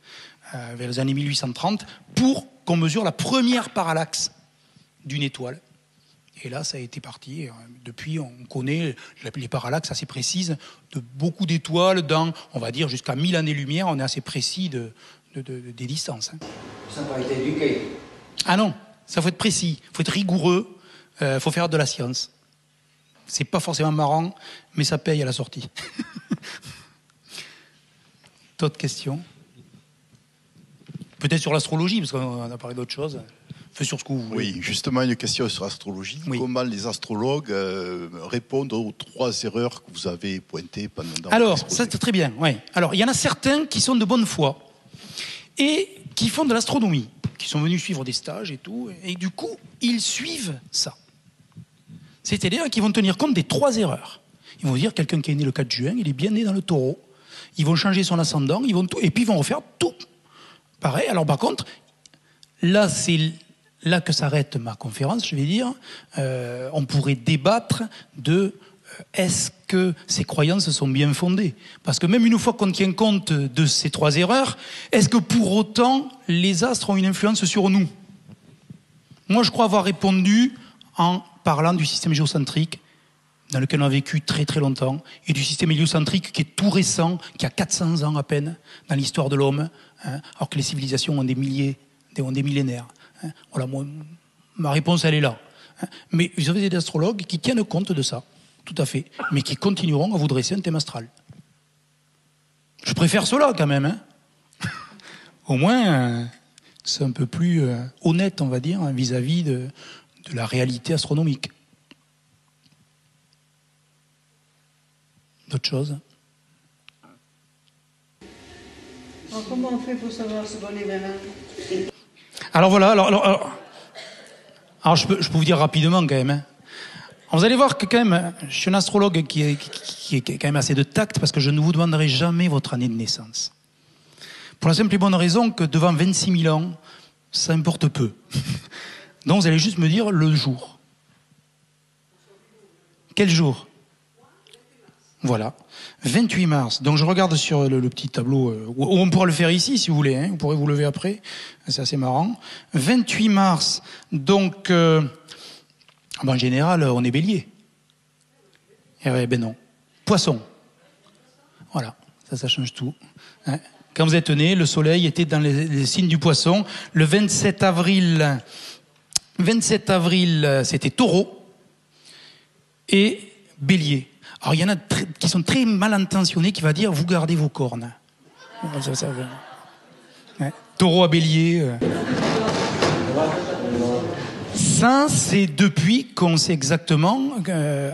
vers les années 1830, pour qu'on mesure la première parallaxe d'une étoile. Et là, ça a été parti. Depuis, on connaît les parallaxes assez précises de beaucoup d'étoiles dans, on va dire, jusqu'à 1000 années-lumière. On est assez précis des distances. Ça n'a pas été éduqué. Ah non, ça faut être précis, faut être rigoureux, faut faire de la science. C'est pas forcément marrant, mais ça paye à la sortie. D'autres questions? Peut-être sur l'astrologie, parce qu'on a parlé d'autres choses. Sur ce que vous voulez. Oui, justement, une question sur l'astrologie. Oui. Comment les astrologues répondent aux 3 erreurs que vous avez pointées pendant Alors, ça c'est très bien. Ouais. Alors, il y en a certains qui sont de bonne foi et qui font de l'astronomie, qui sont venus suivre des stages et tout, et du coup, ils suivent ça. C'est-à-dire qu'ils vont tenir compte des 3 erreurs. Ils vont dire, quelqu'un qui est né le 4 juin, il est bien né dans le taureau. Ils vont changer son ascendant, et puis ils vont refaire tout. Pareil. Alors, par contre, là, c'est là que s'arrête ma conférence, je vais dire. On pourrait débattre de est-ce que ces croyances sont bien fondées? Parce que même une fois qu'on tient compte de ces 3 erreurs, est-ce que pour autant les astres ont une influence sur nous? Moi, je crois avoir répondu en parlant du système géocentrique dans lequel on a vécu très très longtemps, et du système héliocentrique qui est tout récent, qui a 400 ans à peine dans l'histoire de l'homme, hein, alors que les civilisations ont des millénaires. Hein. Voilà, ma réponse, elle est là. Hein. Mais vous avez des astrologues qui tiennent compte de ça, tout à fait, mais qui continueront à vous dresser un thème astral. Je préfère cela quand même. Hein. Au moins, c'est un peu plus honnête, on va dire, vis-à-vis de la réalité astronomique. D'autres choses? Alors, comment on fait pour savoir ce qu'on est vraiment? Alors voilà, alors je peux vous dire rapidement quand même. Hein. Alors, vous allez voir que quand même, je suis un astrologue qui est quand même assez de tact parce que je ne vous demanderai jamais votre année de naissance. Pour la simple et bonne raison que devant 26 000 ans, ça importe peu. Donc vous allez juste me dire le jour. Quel jour? Voilà, 28 mars. Donc je regarde sur le petit tableau, où on pourra le faire ici si vous voulez, hein. Vous pourrez vous lever après, c'est assez marrant. 28 mars, donc en général on est bélier. Eh ben non, poisson. Voilà, ça change tout. Hein. Quand vous êtes né, le soleil était dans les signes du poisson. Le 27 avril, c'était taureau et bélier. Alors il y en a qui sont très mal intentionnés qui va dire vous gardez vos cornes. Ouais. Taureau à bélier. Ça, c'est depuis qu'on sait exactement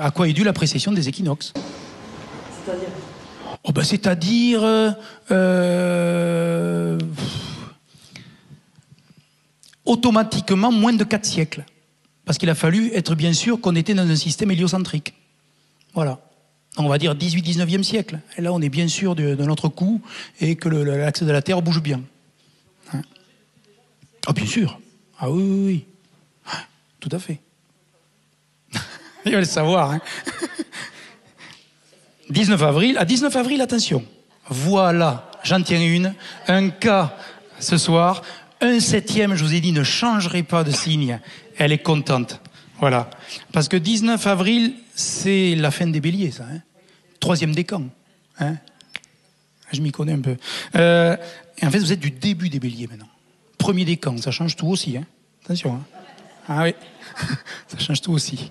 à quoi est due la précession des équinoxes. C'est-à-dire c'est-à-dire automatiquement moins de 4 siècles. Parce qu'il a fallu être bien sûr qu'on était dans un système héliocentrique. Voilà. On va dire 18-19e siècle. Et là, on est bien sûr de notre coup et que l'axe de la Terre bouge bien. Hein? Ah, bien sûr. Ah oui. Tout à fait. Il va le savoir. Hein. 19 avril. À 19 avril, attention. Voilà, j'en tiens une. Un cas ce soir. Un 7e, je vous ai dit, ne changerait pas de signe. Elle est contente. Voilà. Parce que 19 avril, c'est la fin des béliers, ça. Hein. 3e décan. Hein. Je m'y connais un peu. Et en fait, vous êtes du début des béliers maintenant. 1er décan, ça change tout aussi. Hein. Attention. Hein. Ah oui, ça change tout aussi.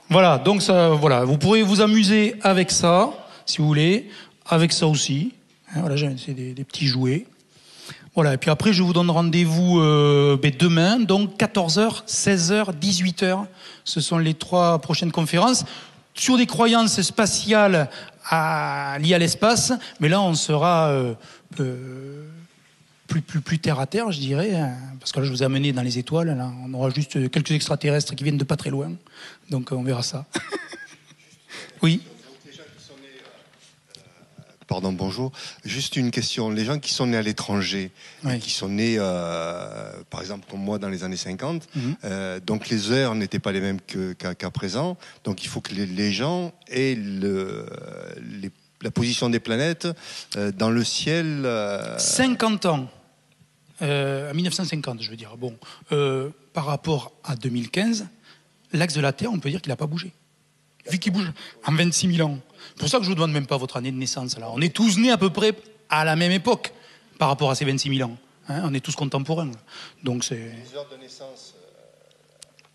Voilà, donc ça, voilà, vous pourrez vous amuser avec ça, si vous voulez, avec ça aussi. Hein, voilà, c'est des petits jouets. Voilà, et puis après, je vous donne rendez-vous demain, donc 14h, 16h, 18h. Ce sont les 3 prochaines conférences sur des croyances spatiales liées à l'espace. Mais là, on sera plus terre à terre, je dirais. Hein, parce que là, je vous ai amené dans les étoiles. Là, on aura juste quelques extraterrestres qui viennent de pas très loin. Donc, on verra ça. Oui. Pardon, bonjour. Juste une question. Les gens qui sont nés à l'étranger, oui, qui sont nés, par exemple, comme moi, dans les années 50, donc les heures n'étaient pas les mêmes qu'à présent. Donc il faut que les gens aient la position des planètes dans le ciel. 50 ans. À 1950, je veux dire. Bon, par rapport à 2015, l'axe de la Terre, on peut dire qu'il n'a pas bougé. Vu qu'il bouge en 26 000 ans. C'est pour ça que je ne vous demande même pas votre année de naissance. Là. On est tous nés à peu près à la même époque par rapport à ces 26 000 ans. Hein, on est tous contemporains. Donc c'est... Les heures de naissance.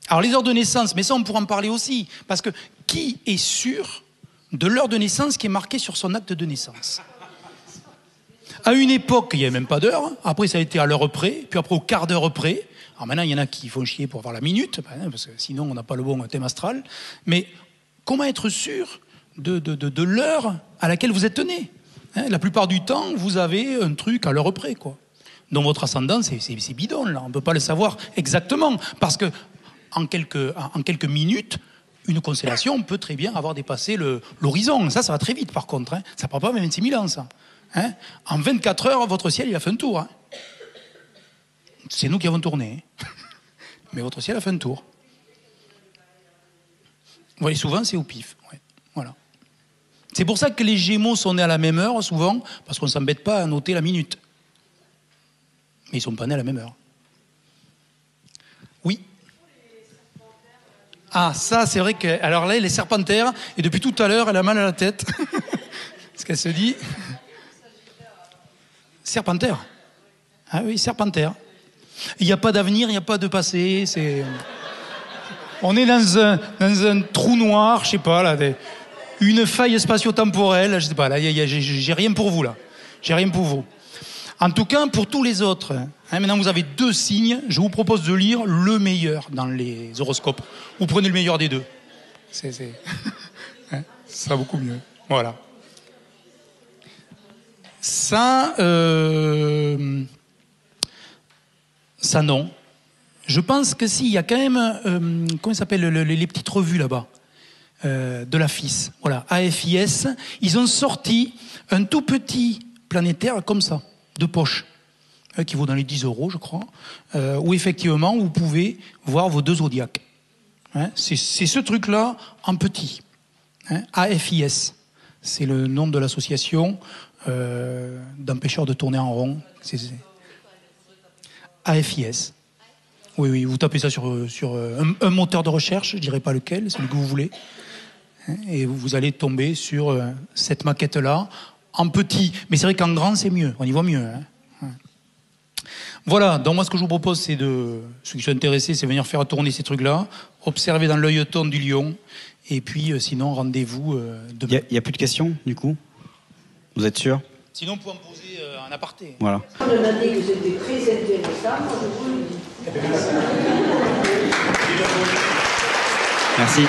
Alors les heures de naissance, mais ça on pourra en parler aussi. Parce que qui est sûr de l'heure de naissance qui est marquée sur son acte de naissance? À une époque, il n'y avait même pas d'heure. Après, ça a été à l'heure près. Puis après, au quart d'heure près. Alors maintenant, il y en a qui font chier pour avoir la minute. Parce que sinon, on n'a pas le bon thème astral. Mais comment être sûr de l'heure à laquelle vous êtes né? Hein, la plupart du temps, vous avez un truc à l'heure près, quoi. Donc votre ascendant, c'est bidon, là. On ne peut pas le savoir exactement. Parce que en quelques minutes, une constellation peut très bien avoir dépassé l'horizon. Ça va très vite, par contre. Hein. Ça ne prend pas 26 000 ans, ça. Hein, en 24 heures, votre ciel, il a fait un tour. Hein. C'est nous qui avons tourné. Hein. Mais votre ciel a fait un tour. Vous voyez, souvent, c'est au pif. Ouais. Voilà. C'est pour ça que les Gémeaux sont nés à la même heure, souvent, parce qu'on ne s'embête pas à noter la minute. Mais ils ne sont pas nés à la même heure. Oui. Ah, ça, c'est vrai que... Alors là, elle est serpentaire, et depuis tout à l'heure, elle a mal à la tête. Parce qu'elle se dit... Serpentaire. Ah oui, serpentaire. Il n'y a pas d'avenir, il n'y a pas de passé. On est dans un trou noir, je sais pas, là, une faille spatio-temporelle, je sais pas, là, j'ai rien pour vous, là. J'ai rien pour vous. En tout cas, pour tous les autres, hein, maintenant vous avez 2 signes, je vous propose de lire le meilleur dans les horoscopes. Vous prenez le meilleur des 2. Hein, ça sera beaucoup mieux. Voilà. Ça, non. Je pense que si, il y a quand même, comment ça s'appelle, les petites revues là-bas, de la FIS. Voilà, AFIS. Ils ont sorti un tout petit planétaire comme ça, de poche, qui vaut dans les 10 €, je crois, où effectivement, vous pouvez voir vos 2 zodiaques. Hein, c'est ce truc-là en petit. Hein, AFIS. C'est le nom de l'association d'empêcheurs de tourner en rond. AFIS. Oui, vous tapez ça sur un moteur de recherche, je dirais pas lequel, celui que vous voulez. Et vous allez tomber sur cette maquette-là, en petit. Mais c'est vrai qu'en grand, c'est mieux, on y voit mieux. Hein. Voilà, donc moi ce que je vous propose, c'est ceux qui sont intéressés, c'est venir faire tourner ces trucs-là, observer dans l'œilleton du lion, et puis sinon, rendez-vous demain. Il n'y a plus de questions, du coup? Vous êtes sûr? Sinon, on peut en poser en aparté. Voilà. On a dit que c'était très intéressant, moi je vous le dis. Merci.